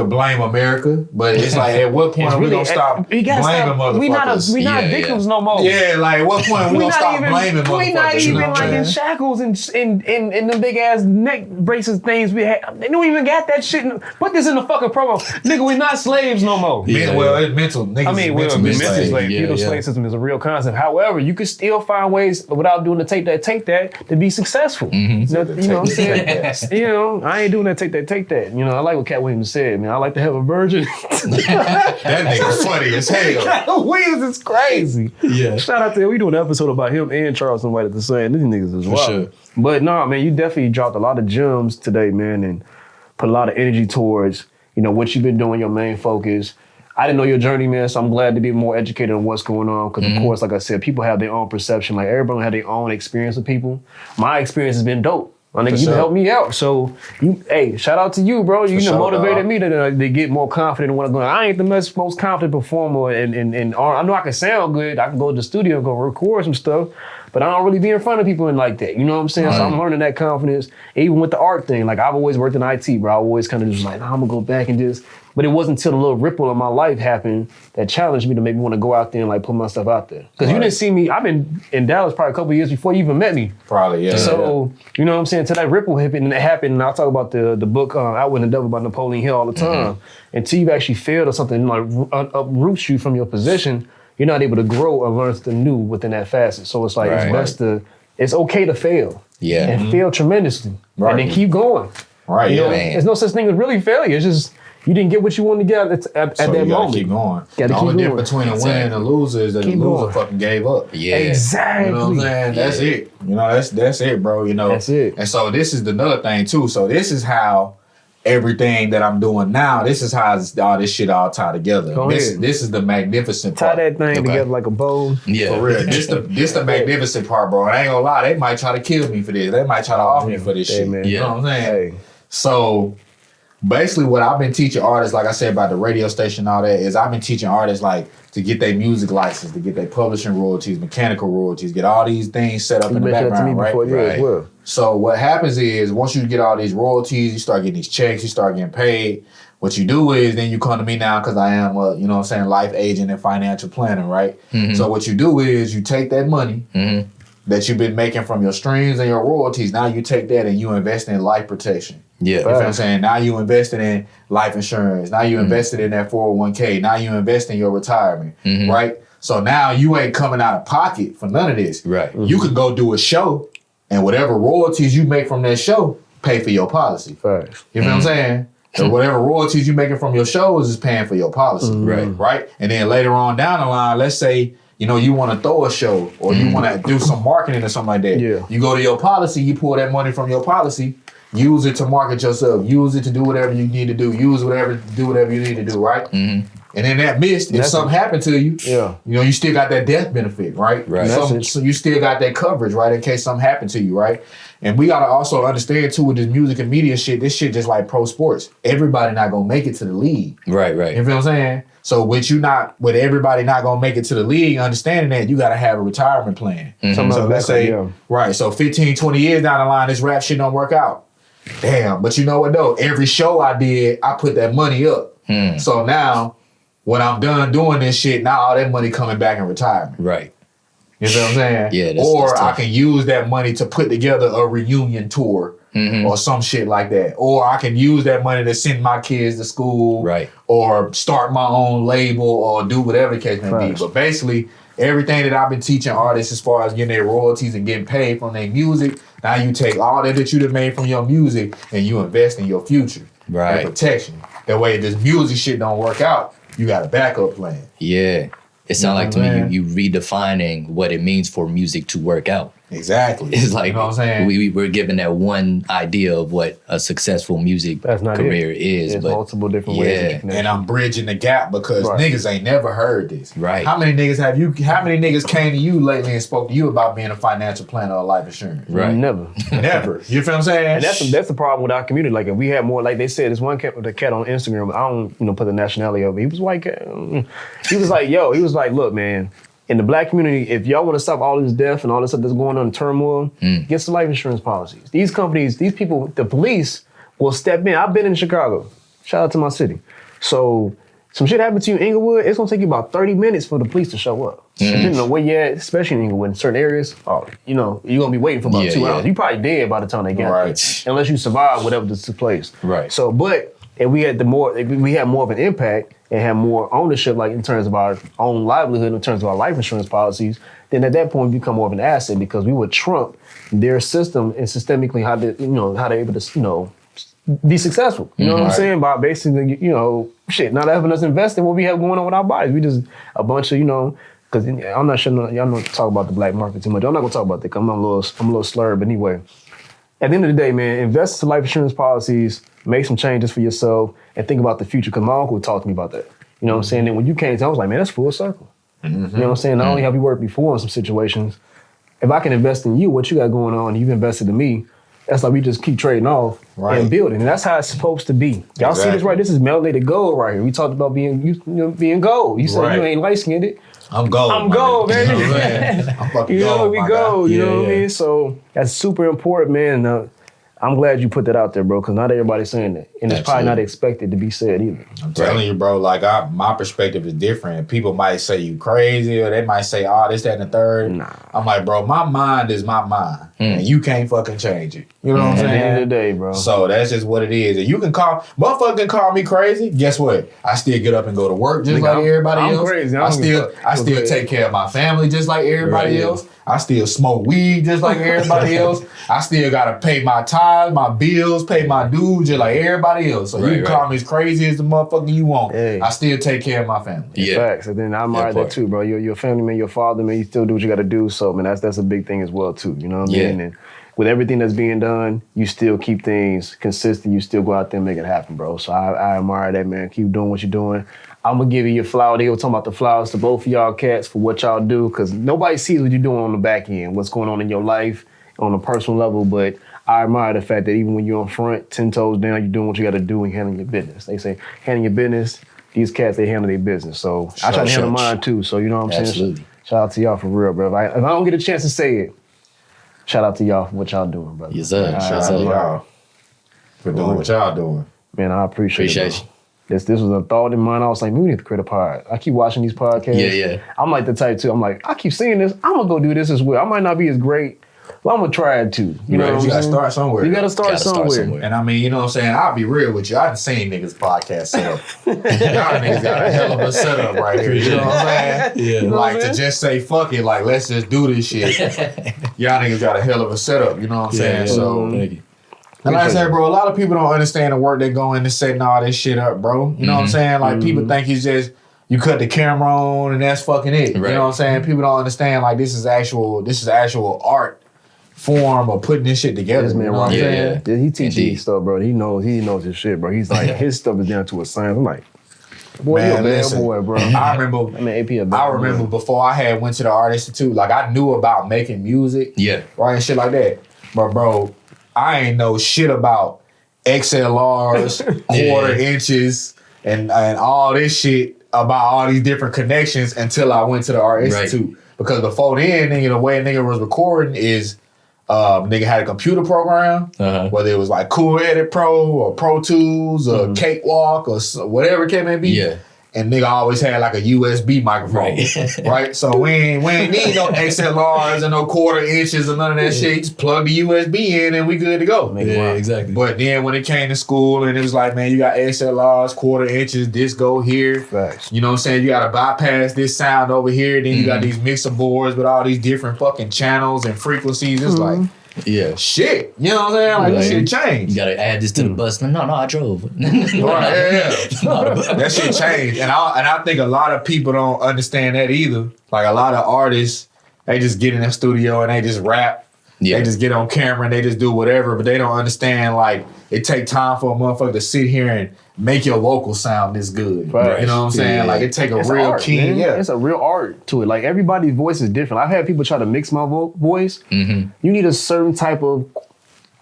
blame America, but it's like, at what point are we gonna stop blaming motherfuckers? We not victims no more. Yeah, like at what point we gonna stop blaming motherfuckers? We not even like in shackles and the big ass neck braces things we had. They don't even got that shit. Put this in the fucking promo, nigga. We not slaves no more. Well, it's mental. Niggas, I mean, mental slave. The slave system is a real concept. However, you could still find ways without doing the take that to be successful. You know what I'm saying? You know, I ain't doing that take that. You know, I like what Cat Williams said, man. I like to have a virgin. That nigga funny as hell. Cat Williams is crazy. Yeah. Shout out to him. We do an episode about him and Charleston White at the same. These niggas as well. Sure. But no, man, you definitely dropped a lot of gems today, man, and put a lot of energy towards, you know, what you've been doing, your main focus. I didn't know your journey, man, so I'm glad to be more educated on what's going on. Because, of course, like I said, people have their own perception. Like, everybody have their own experience with people. My experience has been dope. My nigga, you helped me out. So, shout out to you, bro. You motivated me to get more confident in what I'm doing. I ain't the most confident performer, and I know I can sound good. I can go to the studio and go record some stuff, but I don't really be in front of people and like that. You know what I'm saying? Right. So I'm learning that confidence. Even with the art thing, like I've always worked in IT, bro. I always kind of just like, I'm gonna go back and just. But it wasn't until the little ripple in my life happened that challenged me to make me want to go out there and like put my stuff out there. Because you didn't see me, I've been in Dallas probably a couple of years before you even met me. Probably, yeah. So, you know what I'm saying? Till that ripple happened, and I'll talk about the book, Out with the Devil by Napoleon Hill all the time. Until you've actually failed or something like uproots you from your position, you're not able to grow or learn something new within that facet. So it's like, it's best it's okay to fail. Yeah. And fail tremendously. Right. And then keep going. Right, you know, there's no such thing as really failure. It's just, you didn't get what you wanted to get at that moment. Keep going. The only difference between a winner and a loser is that the loser fucking gave up. Yeah. Exactly. You know what I'm saying? That's it. You know, that's it, bro. You know. That's it. And so this is another thing too. So this is how everything that I'm doing now, this is how all this shit all tie together. This is the magnificent part. Tie that thing together like a bow. Yeah. For real. This the magnificent part, bro. I ain't gonna lie, they might try to kill me for this. They might try to off me for this shit. Man. You know what I'm saying? Hey. So basically what I've been teaching artists, like I said about the radio station and all that, is I've been teaching artists like to get their music license, to get their publishing royalties, mechanical royalties, get all these things set up in the background, right? As well. So what happens is once you get all these royalties, you start getting these checks, you start getting paid. What you do is then you come to me now because I am a, you know what I'm saying, life agent and financial planner, right? So what you do is you take that money that you've been making from your streams and your royalties, now you take that and you invest in life protection. Yeah. You know what I'm saying? Now you invested in life insurance. Now you invested in that 401k. Now you invest in your retirement, right? So now you ain't coming out of pocket for none of this. Right. You could go do a show and whatever royalties you make from that show, pay for your policy. Facts. You know what I'm saying? So whatever royalties you making from your shows is paying for your policy. Right. And then later on down the line, let's say, you know, you want to throw a show or you want to do some marketing or something like that. Yeah. You go to your policy, you pull that money from your policy, use it to market yourself, use it to do whatever you need to do, do whatever you need to do, right? And in that midst, if something happened to you, you know, you still got that death benefit, right? So you still got that coverage, right, in case something happened to you, right? And we got to also understand, too, with this music and media shit, this shit just like pro sports. Everybody not going to make it to the league. Right. You feel what I'm saying? So with everybody not gonna make it to the league, understanding that you gotta have a retirement plan. Mm-hmm. So let's say, right, so 15, 20 years down the line, this rap shit don't work out. Damn, but you know what though? Every show I did, I put that money up. So now, when I'm done doing this shit, now all that money coming back in retirement. Right. You know what I'm saying? Yeah. Or I can use that money to put together a reunion tour or some shit like that. Or I can use that money to send my kids to school. Right. Or start my own label or do whatever the case may be. But basically, everything that I've been teaching artists as far as getting their royalties and getting paid from their music, now you take all that you have made from your music and you invest in your future. Right. And protection. That way, if this music shit don't work out, you got a backup plan. Yeah. It sounds like to me you redefining what it means for music to work out. Exactly. It's like, you know what I'm saying? we're given that one idea of what a successful music career is. There's but multiple different ways. And I'm bridging the gap because niggas ain't never heard this. Right. How many niggas came to you lately and spoke to you about being a financial planner or life insurance? Right. Never. Never. You feel what I'm saying? And that's the problem with our community. Like if we had more, like they said, this one cat with a cat on Instagram, I don't put the nationality of it. He was white cat. He was like, look, man, in the black community, if y'all want to stop all this death and all this stuff that's going on in turmoil, get some life insurance policies. These companies, these people, the police will step in. I've been in Chicago. Shout out to my city. So some shit happened to you in Inglewood, it's gonna take you about 30 minutes for the police to show up. Depending on where you're at, especially in Inglewood, in certain areas, you're gonna be waiting for about 2 hours. You probably dead by the time they get there. Unless you survive whatever took place. Right. So, but if we had more of an impact and have more ownership, like in terms of our own livelihood, in terms of our life insurance policies, then at that point we become more of an asset because we would trump their system and systemically how they're able to, be successful. You know what I'm saying? By basically, not having us invest in what we have going on with our bodies. We just a bunch of, because I'm not sure y'all don't talk about the black market too much. I'm not gonna talk about that because I'm a little slurred, but anyway. At the end of the day, man, invest in life insurance policies, make some changes for yourself, and think about the future. Because my uncle talked to me about that. You know what I'm saying? And when you came to, I was like, man, that's full circle. You know what I'm saying? Not only have we worked before in some situations, if I can invest in you, what you got going on, and you've invested in me, that's like we just keep trading off and building. And that's how it's supposed to be. Y'all see this right? This is melanated gold right here. We talked about being gold. You said you ain't light-skinned. I'm gold. I'm gold, baby. I'm fucking gold. We gold. You know what I mean? So that's super important, man. I'm glad you put that out there, bro, because not everybody's saying that. And it's probably not expected to be said either. I'm telling you, bro, like my perspective is different. People might say you crazy or they might say, this, that, and the third. Nah. I'm like, bro, my mind is my mind. And you can't fucking change it. You know what I'm saying? At the end of the day, bro. So that's just what it is. And you can motherfucker can call me crazy. Guess what? I still get up and go to work just like everybody else. I'm crazy. I still take care of my family just like everybody else. I still smoke weed just like everybody else. I still gotta pay my tithes, my bills, pay my dues just like everybody else. So you can call me as crazy as the motherfucker you want. Hey. I still take care of my family. Facts. And then I'm right there too, bro. You're a family man, you're a father man, you still do what you gotta do. So man, that's a big thing as well too. You know what I mean? And with everything that's being done, you still keep things consistent. You still go out there and make it happen, bro. So I admire that, man. Keep doing what you're doing. I'm going to give you your flower. They were talking about the flowers to both of y'all cats for what y'all do because nobody sees what you're doing on the back end, what's going on in your life on a personal level. But I admire the fact that even when you're on front, 10 toes down, you're doing what you got to do and handling your business. They say, handling your business, these cats, they handle their business. So I try to handle mine too. So you know what I'm saying? Shout out to y'all for real, bro. If I don't get a chance to say it, shout out to y'all for what y'all doing, brother. Yes, sir. Shout out to y'all for doing what y'all doing. Man, I appreciate it. This was a thought in mind. I was like, we need to create a pod. I keep watching these podcasts. Yeah. I'm like the type too. I'm like, I keep seeing this. I'm gonna go do this as well. I might not be as great, but I'm gonna try it too. You know what I'm saying? You gotta start somewhere. You gotta start somewhere. And I mean, you know what I'm saying? I'll be real with you. I done seen niggas podcast set up. Y'all niggas got a hell of a setup right here. You know what I'm saying? Yeah. You know like to just say fuck it, like let's just do this shit. Y'all niggas got a hell of a setup. You know what I'm saying? So. Thank you. And like I said, bro, a lot of people don't understand the work that go into setting all this shit up, bro. You know what I'm saying? Like, people think it's just, you cut the camera on and that's fucking it. You know what I'm saying? People don't understand, like, this is actual art form of putting this shit together. This man, you know what I'm saying? Yeah, he teaches his stuff, bro. He knows his shit, bro. He's like, his stuff is down to a science. I'm like, boy, man, you're a bad boy, bro. I remember before I had went to the Art Institute, like, I knew about making music. Yeah. Right, and shit like that. But, bro, I ain't know shit about XLRs, quarter inches, and all this shit about all these different connections until I went to the Art Institute. Because before then, nigga, the way a nigga was recording is nigga had a computer program, whether it was like Cool Edit Pro or Pro Tools or Cakewalk or whatever it may be. Yeah. And nigga always had like a USB microphone, right? So we ain't need no XLRs and no quarter inches or none of that shit. Just plug the USB in and we good to go. Yeah, exactly. But then when it came to school and it was like, man, you got XLRs, quarter inches, this go here. Facts. You know what I'm saying? You got to bypass this sound over here. Then you got these mixer boards with all these different fucking channels and frequencies. It's like, shit. You know what I'm saying? Like, that shit changed. You gotta add this to the bus. No, I drove. That shit changed. And I think a lot of people don't understand that either. Like a lot of artists, they just get in the studio and they just rap. Yeah. They just get on camera and they just do whatever, but they don't understand like it take time for a motherfucker to sit here and make your vocal sound this good. Right. You know what I'm saying? Yeah. Like it take it's real keen. Yeah, it's a real art to it. Like everybody's voice is different. I've had people try to mix my voice. You need a certain type of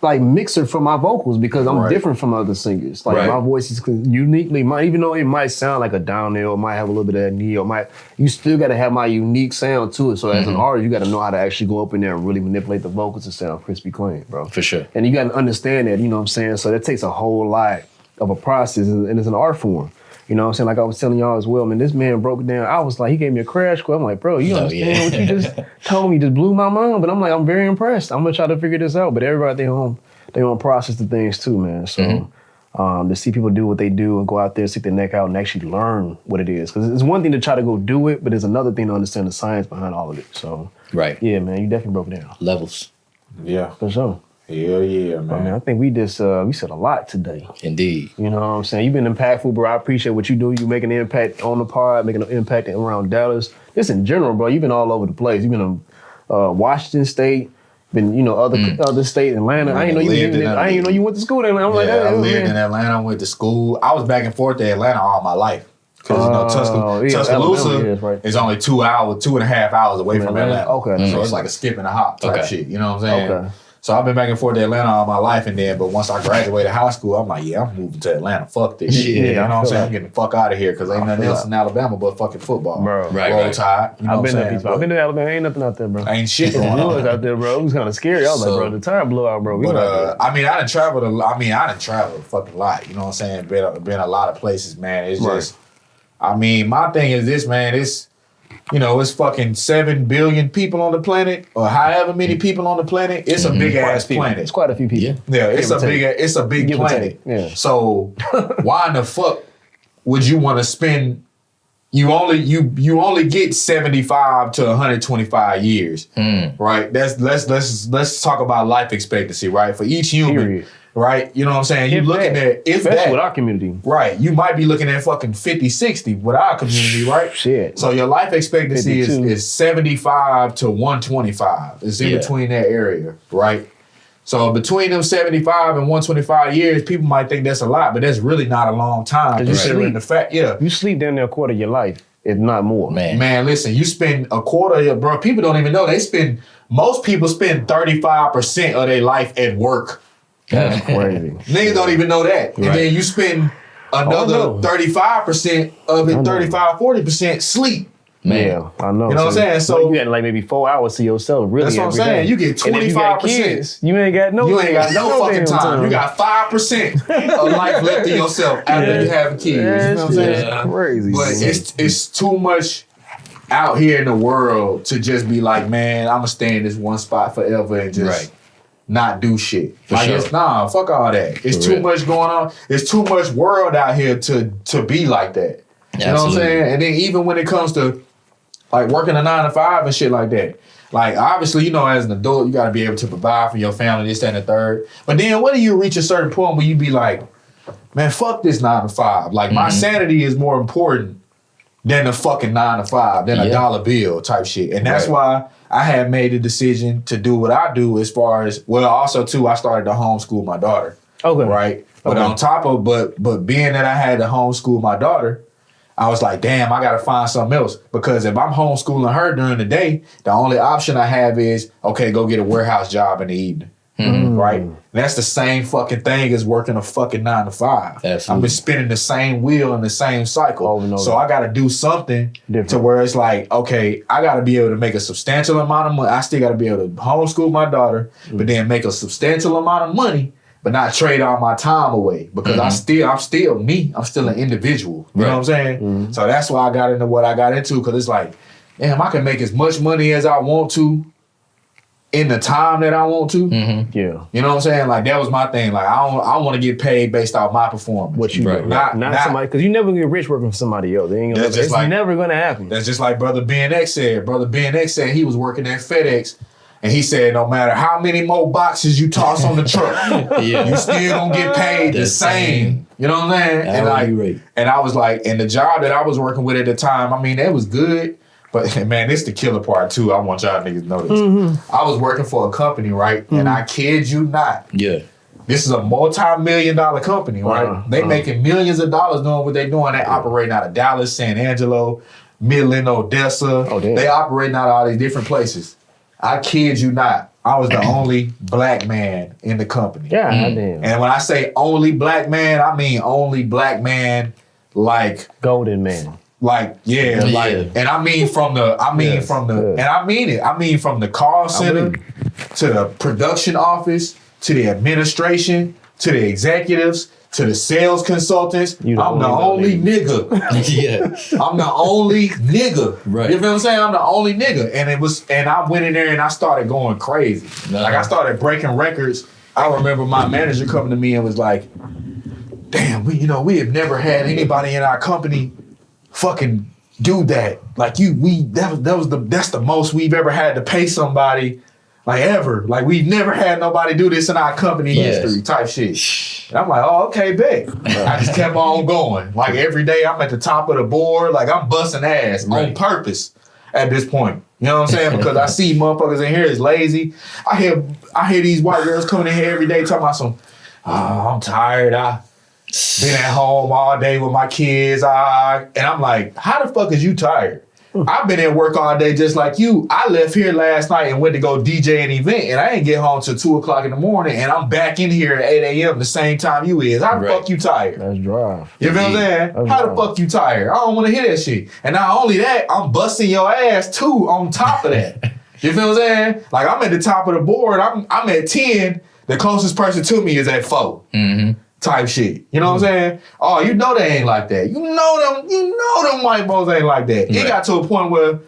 like mixer for my vocals because I'm different from other singers. Like my voice is uniquely mine, even though it might sound like a down there or might have a little bit of that knee or you still got to have my unique sound to it. So as an artist, you got to know how to actually go up in there and really manipulate the vocals to sound crispy clean, bro. For sure. And you got to understand that, you know what I'm saying? So that takes a whole lot of a process and it's an art form. You know what I'm saying? Like I was telling y'all as well, man, this man broke it down. I was like, he gave me a crash course. I'm like, bro, you understand what you just told me? Just blew my mind. But I'm like, I'm very impressed. I'm going to try to figure this out. But everybody they own process the things too, man. So to see people do what they do and go out there, stick their neck out and actually learn what it is. Because it's one thing to try to go do it, but it's another thing to understand the science behind all of it. So, yeah, man, you definitely broke it down. Levels. Yeah. For sure. Hell yeah, man. I mean, I think we just, we said a lot today. Indeed. You know what I'm saying? You've been impactful, bro. I appreciate what you do. You making an impact on the pod, making an impact around Dallas. Just in general, bro, you've been all over the place. You've been in Washington State, been, other state, Atlanta. I didn't know you went to school there. I lived in Atlanta, went to school. I was back and forth to Atlanta all my life. Because, Tuscaloosa is only 2.5 hours away from Atlanta. Okay. So it's like a skip and a hop type shit. You know what I'm saying? Okay. So I've been back and forth to Atlanta all my life, but once I graduated high school, I'm like, I'm moving to Atlanta. Fuck this shit. You know what I'm saying? I'm getting the fuck out of here because ain't nothing else in Alabama but fucking football. Bro. Roll Tide. You know what I'm saying? I've been to Alabama. Ain't nothing out there, bro. Ain't shit going on. out there, bro. It was kind of scary. I was like, bro, the tire blew out, bro. I done traveled a fucking lot. You know what I'm saying? Been a lot of places, man. It's just, my thing is this, man. It's fucking 7 billion people on the planet, or however many people on the planet. It's a big ass planet. It's quite a few people. Yeah, it's a big planet. Yeah. So why in the fuck would you want to spend? You only get 75 to 125 years, right? Let's talk about life expectancy, right? For each human. Period. Right? You know what I'm saying? You're looking at, especially with our community. Right. You might be looking at fucking 50, 60 with our community, right? Shit. So your life expectancy is 75 to 125. It's in between that area, right? So between them 75 and 125 years, people might think that's a lot, but that's really not a long time. Considering the fact, you sleep down there a quarter of your life, if not more. Man, listen, you spend a quarter of your, bro, people don't even know. Most people spend 35% of their life at work. That's crazy. Niggas don't even know that. And then you spend another 35% of it, 40% sleep. Man. Yeah, I know. You know what I'm saying? So you got like maybe 4 hours to yourself, really. That's what I'm saying. You get 25%. You ain't got no fucking time. You got 5% of life left in yourself after you have kids. You know what I'm saying? That's crazy. But it's too much out here in the world to just be like, man, I'm gonna stay in this one spot forever and just not do shit. Fuck all that. It's too much going on. It's too much world out here to be like that. You know what I'm saying? And then even when it comes to like working a 9 to 5 and shit like that. Like obviously, as an adult, you gotta be able to provide for your family, this, that, and the third. But then when do you reach a certain point where you be like, man, fuck this 9 to 5. Like my sanity is more important than the fucking 9 to 5, than a dollar bill type shit. And that's why I had made a decision to do what I do as far as, also too, I started to homeschool my daughter. Okay. Right? But on top of, but being that I had to homeschool my daughter, I was like, damn, I gotta find something else. Because if I'm homeschooling her during the day, the only option I have is, okay, go get a warehouse job in the evening. right? And that's the same fucking thing as working a fucking 9 to 5. Absolutely. I've been spinning the same wheel in the same cycle. Over. So I got to do something different to where it's like, okay, I got to be able to make a substantial amount of money. I still got to be able to homeschool my daughter, but then make a substantial amount of money, but not trade all my time away because I'm still me. I'm still an individual. You know what I'm saying? So that's why I got into what I got into, because it's like, damn, I can make as much money as I want to in the time that I want to. Yeah. You know what I'm saying? Like, that was my thing. Like, I want to get paid based off my performance. What you do. Not somebody, because you never get rich working for somebody else. It's never going to happen. That's just like Brother BNX said. Brother BNX said he was working at FedEx, and he said no matter how many more boxes you toss on the truck, you still gonna get paid the same. You know what I'm saying? And I was like, and the job that I was working with at the time, I mean, it was good. But man, this the killer part too. I want y'all niggas to know this. I was working for a company, right? And I kid you not. Yeah. This is a multi-million-dollar company, right? They making millions of dollars doing what they doing. They operating out of Dallas, San Angelo, Midland, Odessa. They operating out of all these different places. I kid you not. I was the only black man in the company. Yeah, damn. And when I say only black man, I mean only black man, like golden man. Like, and I mean from the, and I mean it. I mean from the call center to the production office, to the administration, to the executives, to the sales consultants. I'm the only nigga. I'm the only nigga. Right. You feel what I'm saying? I'm the only nigga. And I went in there and I started going crazy. Like, I started breaking records. I remember my manager coming to me and was like, damn, we have never had anybody in our company fucking do that. Like, that's the most we've ever had to pay somebody, like, ever. Like, we've never had nobody do this in our company history type shit. And I'm like, oh, okay, bet. I just kept on going. Like, every day I'm at the top of the board. Like, I'm busting ass on purpose at this point. You know what I'm saying? Because I see motherfuckers in here is lazy. I hear these white girls coming in here every day talking about some, I'm tired. Been at home all day with my kids. And I'm like, how the fuck is you tired? I've been at work all day just like you. I left here last night and went to go DJ an event, and I didn't get home till 2 o'clock in the morning, and I'm back in here at 8 a.m. the same time you is. How the fuck you tired? That's drive. You feel what I'm saying? How the fuck you tired? I don't want to hear that shit. And not only that, I'm busting your ass too on top of that. You feel what I'm saying? Like, I'm at the top of the board. I'm at 10. The closest person to me is at 4. Type shit. You know what I'm saying? Oh, you know they ain't like that. You know them white boys ain't like that. It got to a point where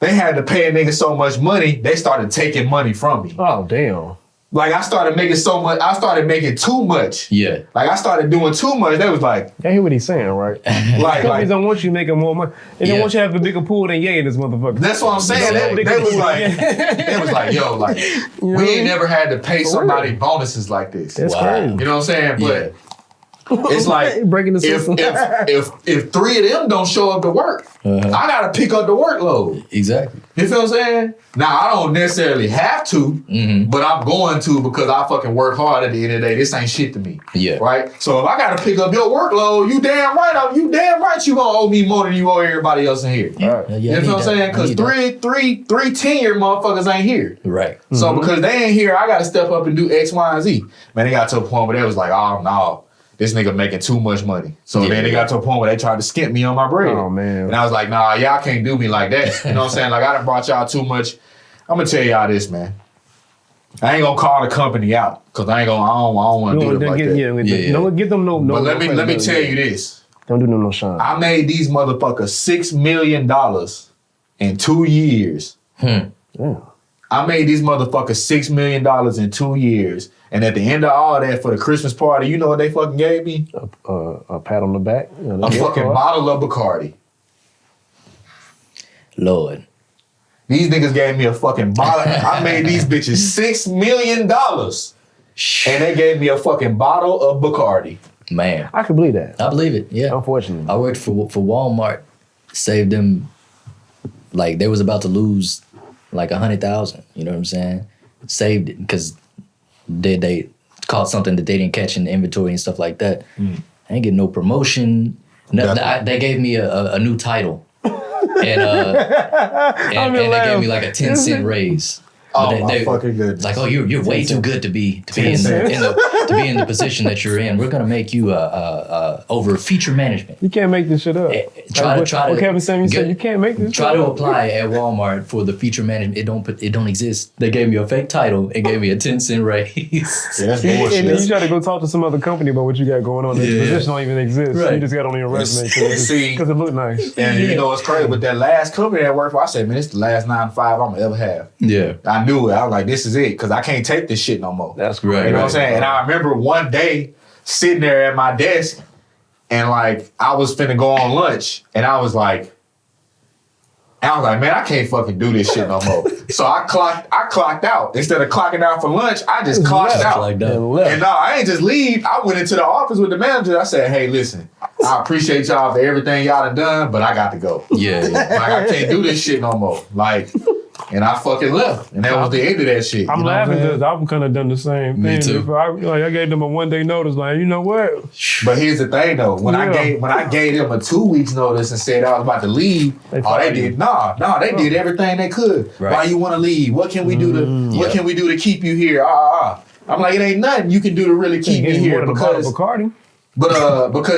they had to pay a nigga so much money, they started taking money from me. Oh, damn. Like, I started making so much, I started making too much. Yeah. Like, I started doing too much. They was like, I hear what he's saying, right? Companies don't want you making more money. They don't want you to have a bigger pool than Ye in this motherfucker. That's what I'm saying. They was like, yo, like, we ain't never had to pay somebody bonuses like this. That's crazy. You know what I'm saying? But it's like, breaking the system. if 3 of them don't show up to work, I gotta pick up the workload. Exactly. You feel what I'm saying? Now, I don't necessarily have to, but I'm going to because I fucking work hard at the end of the day. This ain't shit to me. Yeah. Right? So if I gotta pick up your workload, you damn right you gonna owe me more than you owe everybody else in here. Right. You feel what I'm saying? Because three 10-year motherfuckers ain't here. Right. So because they ain't here, I gotta step up and do X, Y, and Z. Man, they got to a point where they was like, oh no, this nigga making too much money. So then they got to a point where they tried to skimp me on my bread. Oh, man. And I was like, nah, y'all can't do me like that. You know what I'm saying? Like, I done brought y'all too much. I'm gonna tell y'all this, man. I ain't gonna call the company out because I don't want to do it like that. Don't get them no. But let me tell you this. Don't do no shine. I made these motherfuckers $6 million in 2 years. Yeah. I made these motherfuckers $6 million in 2 years. And at the end of all that, for the Christmas party, you know what they fucking gave me? A pat on the back. A fucking bottle of Bacardi. Lord. These niggas gave me a fucking bottle. I made these bitches $6 million. And they gave me a fucking bottle of Bacardi. Man. I can believe that. I believe it, yeah. Unfortunately. I worked for Walmart, saved them, like, they was about to lose like 100,000, you know what I'm saying? Saved it because they caught something that they didn't catch in the inventory and stuff like that. I ain't getting no promotion. No, they gave me a new title. And they gave me like a 10-cent raise. Oh my fucking goodness! Like, oh, you're way too good to be in the position that you're in. We're gonna make you over feature management. You can't make this shit up. Try to. Kevin Samuel said you can't make this. Try to apply at Walmart for the feature management. It don't exist. They gave me a fake title and gave me a 10-cent raise. Yeah, that's bullshit. And then you try to go talk to some other company about what you got going on. The position don't even exist. Right. You just got on your resume because it looked nice. And you know what's crazy with that last company I worked for? I said, man, this is the last 9 to 5 I'm gonna ever have. Yeah. I knew it. I was like, this is it, because I can't take this shit no more. That's great. You know what I'm saying? And I remember one day sitting there at my desk and like I was finna go on lunch and I was like, man, I can't fucking do this shit no more. So I clocked out. Instead of clocking out for lunch, I just clocked out. And no, I ain't just leave. I went into the office with the manager. I said, hey, listen, I appreciate y'all for everything y'all done, but I got to go. Yeah. Like, I can't do this shit no more. Like, and I fucking left. And that was the end of that shit. I'm laughing because I've kind of done the same thing. Me too. I gave them a 1-day notice, like, you know what? But here's the thing though, when I gave them a 2 weeks notice and said I was about to leave, they did everything they could. Right. Why you want to leave? What can we do to keep you here? I'm like, it ain't nothing you can do to really keep me here because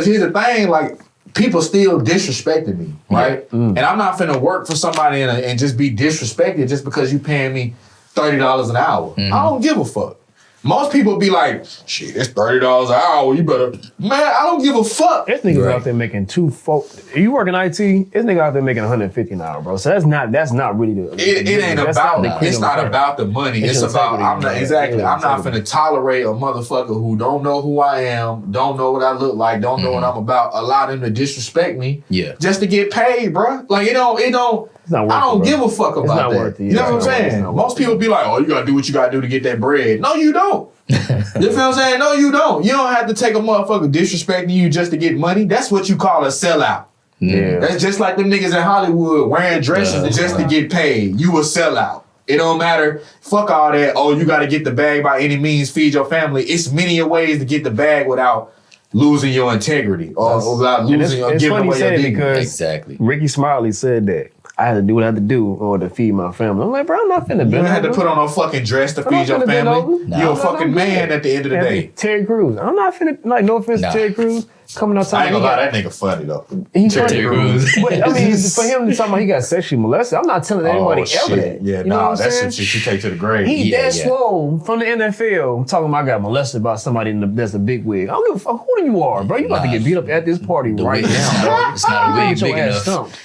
here's the thing, like, people still disrespected me, right? Yeah. And I'm not finna work for somebody and just be disrespected just because you paying me $30 an hour. I don't give a fuck. Most people be like, shit, it's $30 an hour. You better, man, I don't give a fuck. This nigga's out there making you work in IT, this nigga out there making $150 an hour, bro. So that's not really the. It's not about the money. It's about, I'm not finna tolerate a motherfucker who don't know who I am, don't know what I look like, don't know what I'm about, allow them to disrespect me just to get paid, bro. Like, it don't, I don't give a fuck about that. You know what I'm saying? Most people be like, oh, you gotta do what you gotta do to get that bread. No, you don't. You feel what I'm saying? No, you don't. You don't have to take a motherfucker disrespecting you just to get money. That's what you call a sellout. Yeah. That's just like them niggas in Hollywood wearing dresses just to get paid. You a sellout. It don't matter. Fuck all that. Oh, you gotta get the bag by any means, feed your family. It's many ways to get the bag without losing your integrity or without losing or giving away your dignity. Exactly. Ricky Smiley said that. I had to do what I had to do in order to feed my family. I'm like, bro, I'm not finna bend over. You had to put on a fucking dress to feed your family. You're a fucking man at the end of the day. Terry Crews. I'm not finna, like, no offense to Terry Crews. Coming outside. I ain't gonna lie, that nigga funny though. He's Terry Crews. But I mean, for him to talk about he got sexually molested, I'm not telling anybody ever that. Yeah, that's some shit you take to the grave. He that slow from the NFL talking about I got molested by somebody that's a big wig. I don't give a fuck who you are, bro. You about to get beat up at this party right now, bro. It's not a wig big enough.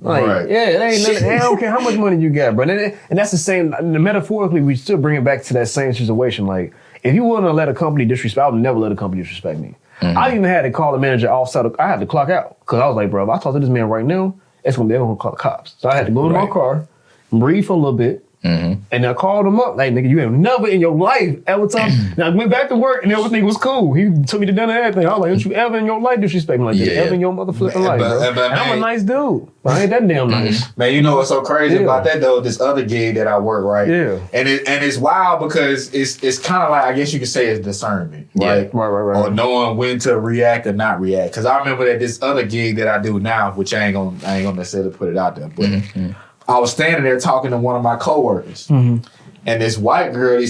Like, it ain't nothing. I don't care how much money you got, bro. And that's the same. Metaphorically, we still bring it back to that same situation. Like, if you want to let a company disrespect, I would never let a company disrespect me. I even had to call the manager offside. I had to clock out because I was like, bro, if I talk to this man right now, they're gonna call the cops. So I had to go in my car, breathe for a little bit, and I called him up. Like, nigga, you have never in your life ever talked. Now I went back to work and everything was cool. He took me to dinner and everything. I was like, don't you ever in your life disrespect me like that? Ever in your motherfucking life, bro. And I'm a nice dude, but I ain't that damn nice. Man, you know what's so crazy about that though? This other gig that I work, right? Yeah. And it's wild because it's kind of like, I guess you could say it's discernment, right? Right. Or knowing when to react or not react. Because I remember that this other gig that I do now, which I ain't gonna necessarily put it out there, but I was standing there talking to one of my coworkers, and these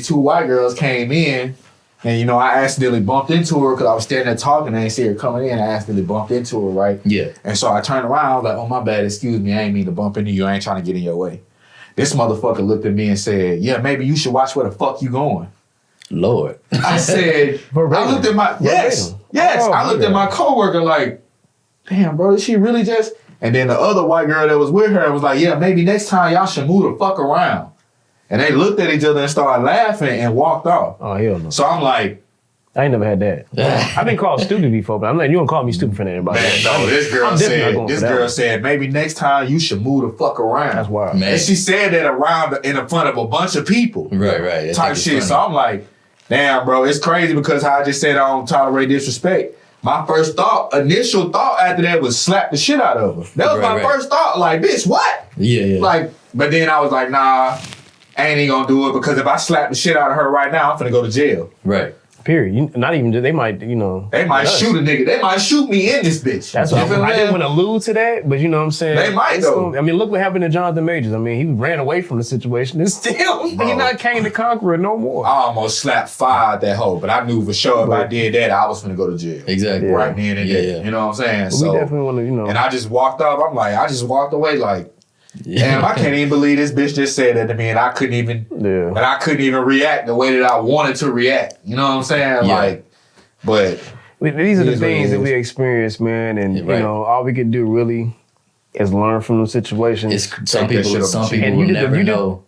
two white girls came in, and you know I accidentally bumped into her because I was standing there talking. I didn't see her coming in. I accidentally bumped into her, right? Yeah. And so I turned around. I was like, "Oh my bad, excuse me. I ain't mean to bump into you. I ain't trying to get in your way." This motherfucker looked at me and said, "Yeah, maybe you should watch where the fuck you going." Lord. I said, I looked at my I looked at my coworker like, damn, bro, is she really just? And then the other white girl that was with her was like, yeah, maybe next time y'all should move the fuck around. And they looked at each other and started laughing and walked off. Oh, hell no. So I'm like, I ain't never had that. I've been called stupid before, but I'm like, you don't call me stupid for anybody. Man, no, this girl said, maybe next time you should move the fuck around. That's wild. Man. And she said that in front of a bunch of people. Right. Type shit. Funny. So I'm like, damn, bro, it's crazy because how I just said I don't tolerate disrespect. My initial thought after that was slap the shit out of her. That was my first thought. Like, bitch, what? Yeah. Like, but then I was like, nah, I ain't even gonna do it because if I slap the shit out of her right now, I'm finna go to jail. Right. Period. Not even, they might, They might shoot a nigga. They might shoot me in this bitch. That's what I didn't want to allude to that, but you know what I'm saying? They might, though. I mean, look what happened to Jonathan Majors. I mean, he ran away from the situation and still, he not King the Conqueror no more. I almost slapped fire at that hoe, but I knew for sure if I did that, I was finna go to jail. Exactly. Right then and there. Yeah. You know what I'm saying? So we definitely want to, And I just walked up. I'm like, I just walked away like, damn, I can't even believe this bitch just said that to me, and I couldn't even, react the way that I wanted to react. You know what I'm saying? Yeah. Like, but these are the things that we experience, man, and you know, all we can do really is learn from the situation. Some people will never know.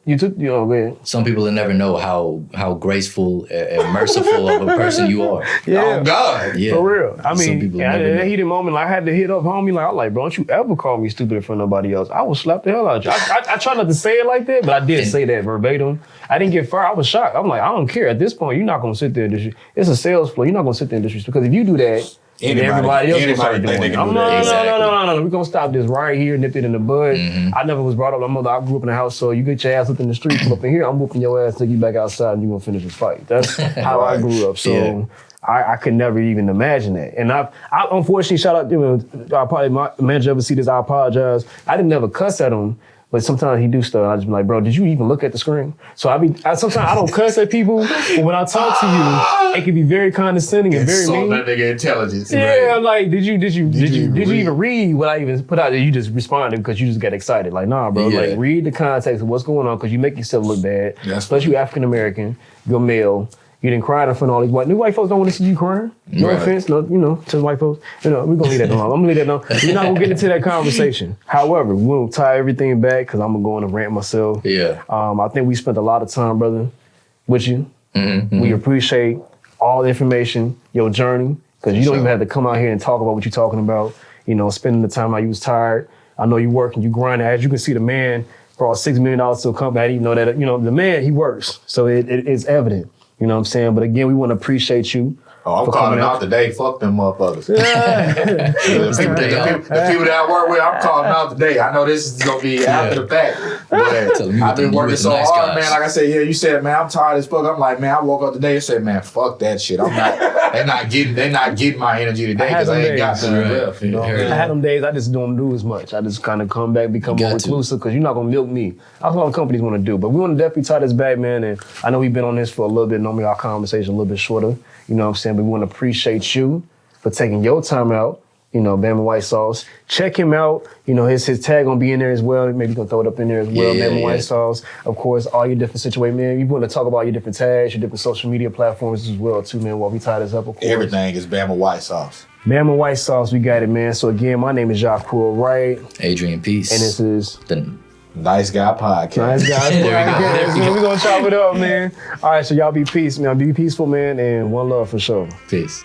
Some people will never know how graceful and merciful of a person you are. Yeah. Oh God. Yeah. For real. I mean, at that heated moment, I had to hit up homie. Like, I was like, bro, don't you ever call me stupid in front of nobody else. I will slap the hell out of you. I try not to say it like that, but I did say that verbatim. I didn't get fired. I was shocked. I'm like, I don't care. At this point, you're not going to sit there and disrespect. It's a sales floor. You're not going to sit there and disrespect. Because if you do that, everybody else will start doing it. No. We're going to stop this right here, nip it in the bud. Mm-hmm. I never was brought up. My mother, I grew up in a house, so you get your ass up in the street, come up in here, I'm whooping your ass, take you back outside, and you're going to finish this fight. That's how I grew up. So I could never even imagine that. And I unfortunately, shout out to I probably, my manager ever see this, I apologize. I didn't ever cuss at him. But sometimes he do stuff. I just be like, bro, did you even look at the screen? So sometimes I don't cuss at people, but when I talk to you, it can be very condescending and very mean. That nigga intelligence. Yeah, right. I'm like, did you even read what I even put out there? You just responded because you just got excited. Like, nah, bro. Like, read the context of what's going on because you make yourself look bad. Plus, you African American, you're male. You didn't cry in front of all these white folks don't want to see you crying. No offense, to the white folks. We're gonna leave that alone. I'm gonna leave that alone. We're not gonna get into that conversation. However, we'll tie everything back because I'm gonna go on a rant myself. Yeah. I think we spent a lot of time, brother, with you. Mm-hmm. We appreciate all the information, your journey, because you don't even have to come out here and talk about what you're talking about. Spending the time while you was tired. I know you working, you grinding. As you can see, the man brought $6 million to a company. I didn't even know that. The man, he works, so it's evident. You know what I'm saying? But again, we want to appreciate you. Oh, I'm calling out today. Fuck them motherfuckers. The people that I work with, I'm calling out today. I know this is going to be after the fact. But I've been working so hard, man. Like I said, you said, man, I'm tired as fuck. I'm like, man, I woke up today and said, man, fuck that shit. They're not getting my energy today because I ain't got nothing left. I had them days I just don't do as much. I just kind of come back, become more reclusive because you're not going to milk me. That's what companies want to do. But we want to definitely tie this back, man. And I know we've been on this for a little bit. Normally our conversation a little bit shorter. You know what I'm saying? But we want to appreciate you for taking your time out. Bama White Sauce. Check him out. His tag gonna be in there as well. Maybe you can throw it up in there as well. Bama White Sauce. Of course, all your different situations, man. You want to talk about your different tags, your different social media platforms as well, too, man, while we tie this up, of course. Everything is Bama White Sauce. Bama White Sauce, we got it, man. So again, my name is Jacques Wright. Adrian Peace. And this is the Nice Guy Podcast. Nice Guy Podcast. We're gonna chop it up, man. All right, so y'all be peace, man. Be peaceful, man, and one love for sure. Peace.